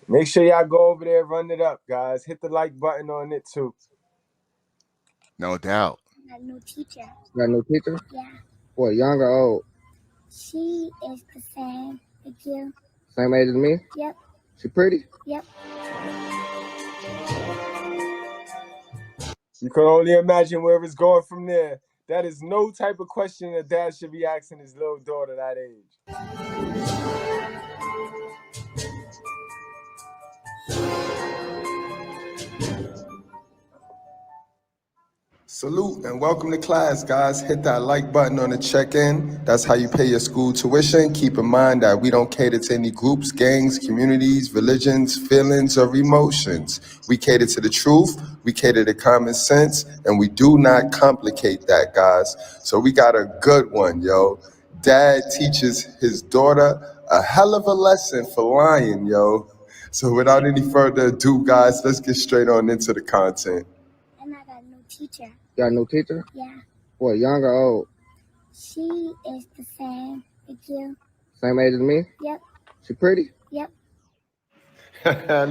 Make sure y'all go over there, run it up, guys. Hit the like button on it too. No doubt. I got no teacher. Got no teacher? Yeah. What, young or old? She is the same as you. Same age as me? Yep. She pretty? Yep. You can only imagine where it's going from there. That is no type of question a dad should be asking his little daughter that age. Salute and welcome to class, guys. Hit that like button on the check-in. That's how you pay your school tuition. Keep in mind that we don't cater to any groups, gangs, communities, religions, feelings, or emotions. We cater to the truth, we cater to common sense, and we do not complicate that, guys. So we got a good one, yo. Dad teaches his daughter a hell of a lesson for lying, yo. So without any further ado, guys, let's get straight on into the content. And I got no teacher. Got no teacher? Yeah. What, young or old? She is the same as you. Same age as me? Yep. She pretty? Yep.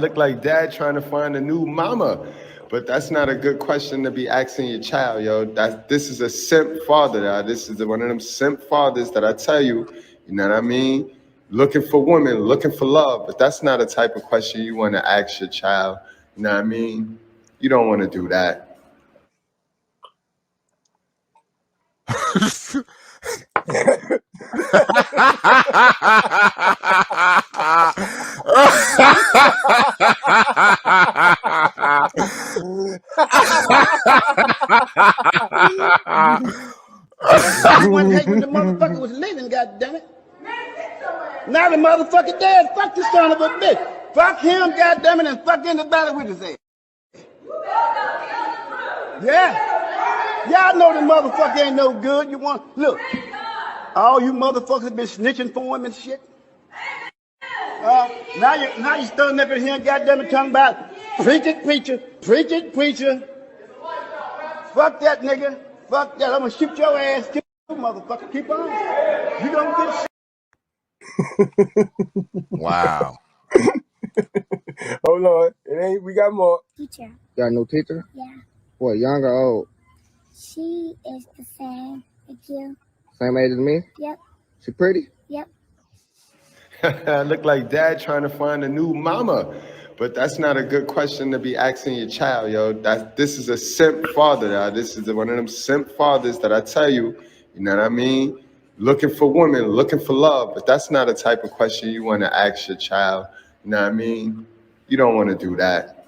Look like dad trying to find a new mama. But that's not a good question to be asking your child, yo. This is a simp father. This is one of them simp fathers that I tell you, you know what I mean? Looking for women, looking for love. But that's not a type of question you want to ask your child. You know what I mean? You don't want to do that. I wasn't hating when the motherfucker was living, goddammit. Now the motherfucker dead. Fuck this son of a bitch. Fuck him, goddammit, and fuck anybody with his ass. Yeah. Y'all know the motherfucker ain't no good. You want look. All you motherfuckers been snitching for him and shit. Now you standing up in here and goddammit talking about preach it, preacher, preach it, preacher. Fuck that nigga. Fuck that. I'm gonna shoot your ass too, motherfucker. Keep on. You don't get shit. Wow. Hold on. It ain't. We got more. Teacher. Got a new teacher? Yeah. What, young or old? She is the same. Thank you. Same age as me? Yep. She pretty? Yep. Look like dad trying to find a new mama. But that's not a good question to be asking your child, yo. This is a simp father, y'all. This is one of them simp fathers that I tell you, you know what I mean? Looking for women, looking for love. But that's not a type of question you want to ask your child. You know what I mean? You don't want to do that.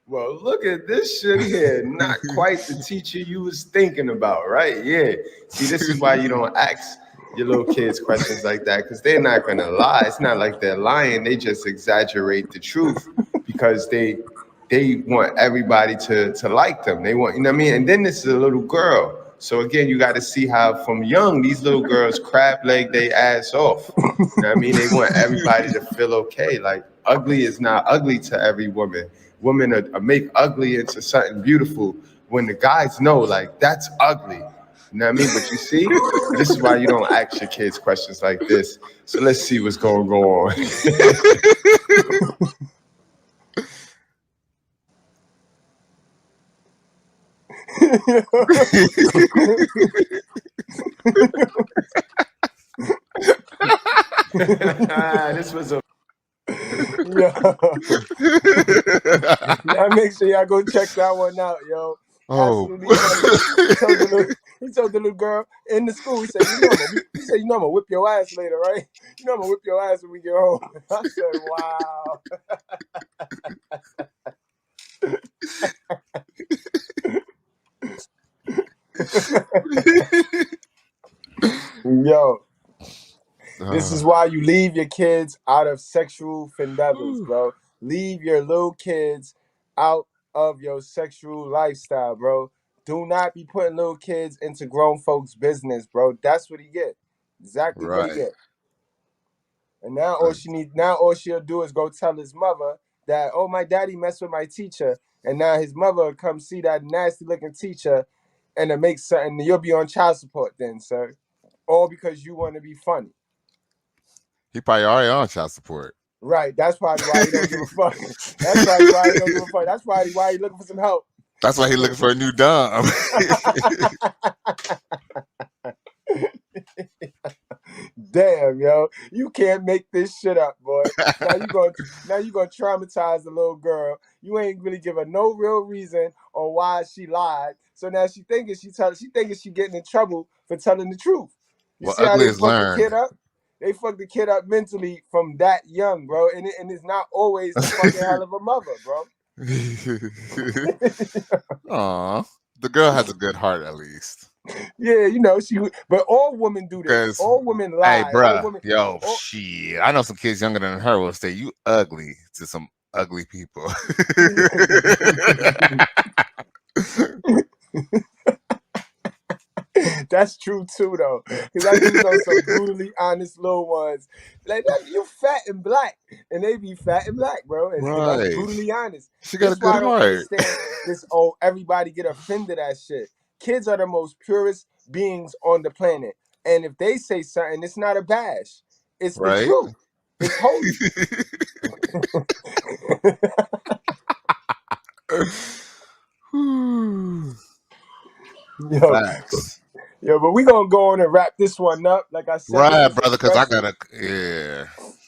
Well, look at this shit here. Not quite the teacher you was thinking about, right? Yeah. See, this is why you don't ask your little kids questions like that, because they're not going to lie. It's not like they're lying. They just exaggerate the truth because they want everybody to like them. They want, you know what I mean? And then this is a little girl. So again, you got to see how from young, these little girls crab leg they ass off. You know what I mean? They want everybody to feel okay. Like ugly is not ugly to every woman. Women are make ugly into something beautiful when the guys know like that's ugly. You know what I mean? But you see, this is why you don't ask your kids questions like this. So let's see what's going to go on. This was a Yo. Now make sure y'all go check that one out, yo. Oh. Absolutely funny. He told the little girl in the school, he said, you know I'm gonna whip your ass later, right? You know I'm gonna whip your ass when we get home. I said, wow. Yo. This is why you leave your kids out of sexual endeavors, bro. Leave your little kids out of your sexual lifestyle, bro. Do not be putting little kids into grown folks' business, bro. That's what he get. Exactly what he Right. get. And now all she'll do is go tell his mother that, oh, my daddy messed with my teacher. And now his mother will come see that nasty looking teacher and it makes something, you'll be on child support then, sir. All because you want to be funny. He probably already on child support. Right, that's probably why he don't give a fuck. That's probably why he don't give a fuck. That's probably why he looking for some help. That's why he looking for a new dom. Damn, yo, you can't make this shit up, boy. Now you gonna traumatize the little girl. You ain't really give her no real reason on why she lied. So now she thinking she getting in trouble for telling the truth. You Well, see how ugly they is fuck the learned. kid up? They fuck the kid up mentally from that young, bro. And it's not always the fucking hell of a mother, bro. Aw. The girl has a good heart at least. Yeah, you know, but all women do this. All women lie. Hey, bruh, All women, shit. I know some kids younger than her will say you ugly to some ugly people. That's true too, though. Because I do know some brutally honest little ones. Like, you fat and black, and they be fat and black, bro. And that's Right. brutally honest. She got a That's why I good don't heart. understand this. Oh, everybody get offended at shit. Kids are the most purest beings on the planet, and if they say something, it's not a bash. It's the Right? truth. It's holy. Yo, Facts. Yo, but we gonna go on and wrap this one up. Like I said, Right, brother, because I gotta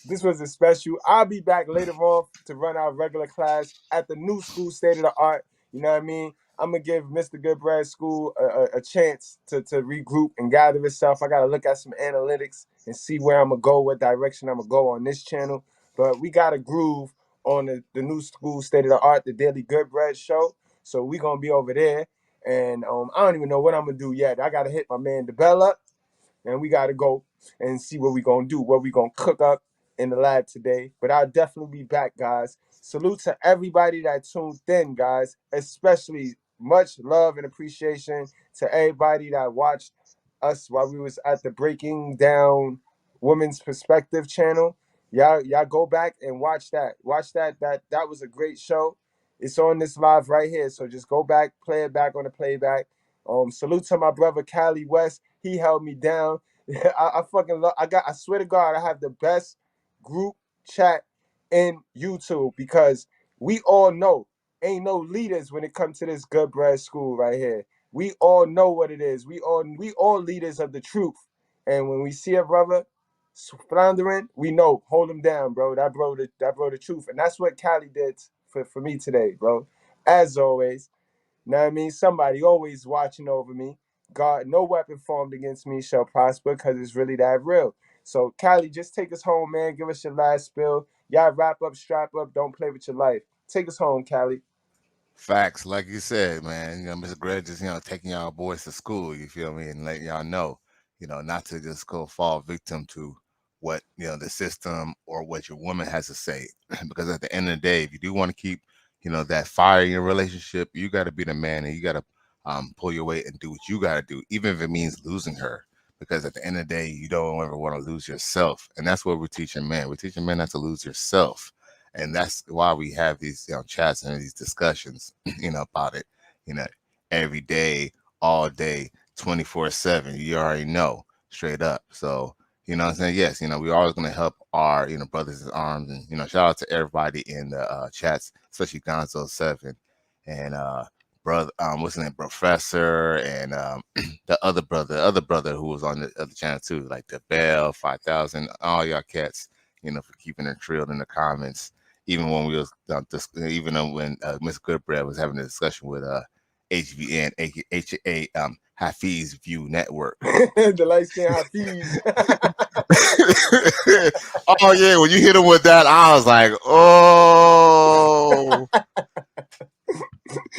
This was a special. I'll be back later on to run our regular class at the new school, state of the art. You know what I mean? I'm gonna give Mr. Goodbread School a chance to regroup and gather itself. I gotta look at some analytics and see where I'm gonna go, what direction I'm gonna go on this channel. But we got a groove on the new school State of the Art, the Daily Good Bread show. So we gonna be over there, and I don't even know what I'm gonna do yet. I gotta hit my man DeBell up, and we gotta go and see what we gonna do, what we gonna cook up in the lab today. But I'll definitely be back, guys. Salute to everybody that tuned in, guys. Especially much love and appreciation to everybody that watched us while we was at the Breaking Down Women's Perspective channel. Y'all go back and watch that. Watch that. That was a great show. It's on this live right here. So just go back, play it back on the playback. Salute to my brother Cali West. He held me down. I fucking love. I swear to God, I have the best group chat in YouTube because we all know ain't no leaders when it comes to this good bread school right here. We all know what it is. We all leaders of the truth. And when we see a brother floundering, we know, hold him down, bro. That bro the truth. And that's what Cali did for me today, bro. As always. Know what I mean? Somebody always watching over me. God, no weapon formed against me shall prosper because it's really that real. So, Cali, just take us home, man. Give us your last spill. Y'all wrap up, strap up. Don't play with your life. Take us home, Cali. Facts, like you said, man. Mr. Greg just taking y'all boys to school. You feel me, and letting y'all know, not to just go fall victim to what the system or what your woman has to say. Because at the end of the day, if you do want to keep that fire in your relationship, you got to be the man, and you got to pull your weight and do what you got to do, even if it means losing her. Because at the end of the day, you don't ever want to lose yourself, and that's what we're teaching men. We're teaching men not to lose yourself, and that's why we have these chats and these discussions about it every day, all day, 24/7. You already know, straight up. So what I'm saying, yes, we're always going to help our brothers in arms, and shout out to everybody in the chats, especially Gonzo7 and brother, what's his name, Professor, and the other brother who was on the other channel too, like the Bell 5000, all y'all cats, for keeping it trilled in the comments. Even when we was when Miss Goodbread was having a discussion with HVN, aka Hafiz View Network. The light skin Hafiz. Oh yeah, when you hit him with that, I was like, oh.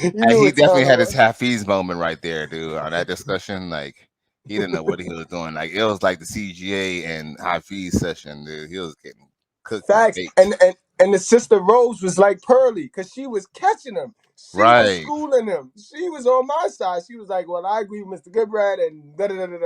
And he definitely had his Hafiz moment right there, dude. On that discussion, like he didn't know what he was doing. Like it was like the CGA and Hafiz session, dude. He was getting cooked and Facts. baked. And the sister Rose was like Pearly because she was catching him. She was Right. schooling him. She was on my side. She was like, "Well, I agree with Mr. Goodbrad," and da da da da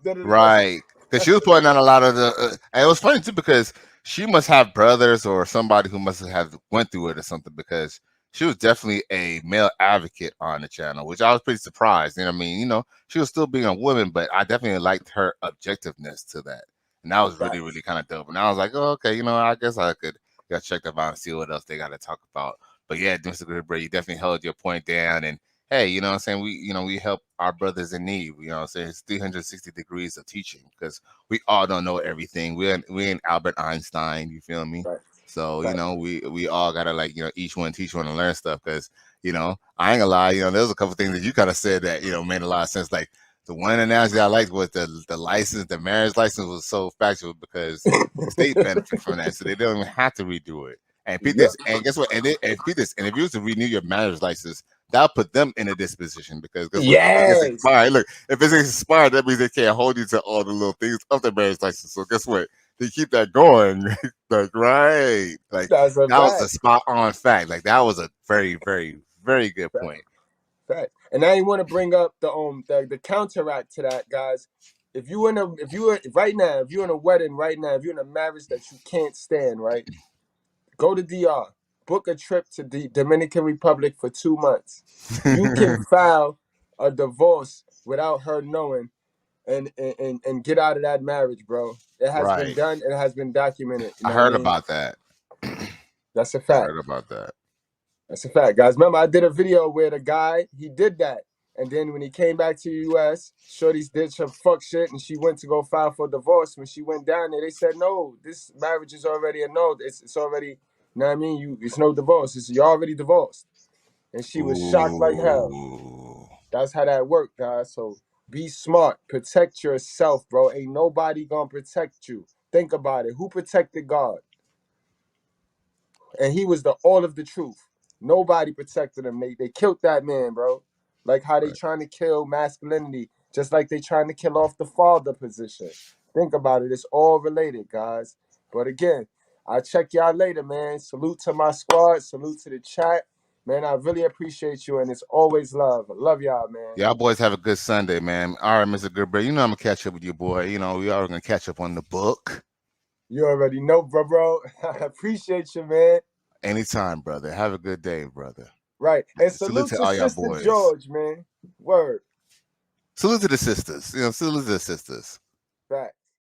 da. Right. Because she was pointing out a lot of the, and it was funny too because she must have brothers or somebody who must have went through it or something, because she was definitely a male advocate on the channel, which I was pretty surprised. I mean, she was still being a woman, but I definitely liked her objectiveness to that, and that was really, really kind of dope. And I was like, oh, okay, I guess I could check them out and see what else they got to talk about. But yeah, Mr. Goodbread, you definitely held your point down, and hey, what I'm saying? We help our brothers in need. What I'm saying? It's 360 degrees of teaching, because we all don't know everything. We ain't Albert Einstein. You feel me? Right. So we all gotta each one teach one and learn stuff, because I ain't gonna lie. There's a couple things that you kind of said that made a lot of sense. Like the one analogy I liked was the license, the marriage license was so factual, because the state benefit from that, so they don't even have to redo it. And this, and guess what? And if you was to renew your marriage license, that'll put them in a disposition, because guess what? If it's expired, look, if it's expired, that means they can't hold you to all the little things of the marriage license. So guess what? They keep that going. Like, right. Like that was a spot on fact. Like that was a very, very, very good point. Right. And I want to bring up the counteract to that, guys. If you're in a wedding right now, if you're in a marriage that you can't stand, right? Go to DR. Book a trip to the Dominican Republic for 2 months. You can file a divorce without her knowing, and get out of that marriage, bro. It has been done. It has been documented. I heard about that. That's a fact. I heard about that. That's a fact, guys. Remember, I did a video where the guy, he did that. And then when he came back to the U.S., Shorty did some fuck shit, and she went to go file for divorce. When she went down there, they said, no, this marriage is already annulled. It's already, you know what I mean? It's no divorce. You're already divorced. And she was shocked like hell. That's how that worked, guys. So be smart. Protect yourself, bro. Ain't nobody gonna protect you. Think about it. Who protected God? and he was the all of the truth. Nobody protected him. They killed that man, bro. Like how they Right. trying to kill masculinity, just like they trying to kill off the father position. Think about it. It's all related, guys. But again, I'll check y'all later, man. Salute to my squad. Salute to the chat. Man, I really appreciate you, and it's always love. I love y'all, man. Y'all boys have a good Sunday, man. All right, Mr. Goodbread. You know I'm gonna catch up with you, boy. You know, we are gonna catch up on the book. You already know, bro. I appreciate you, man. Anytime, brother. Have a good day, brother. Right. And Salute salute to to all y'all Sister boys. George, man. Word. Salute to the sisters. You know, salute to the sisters. Fact.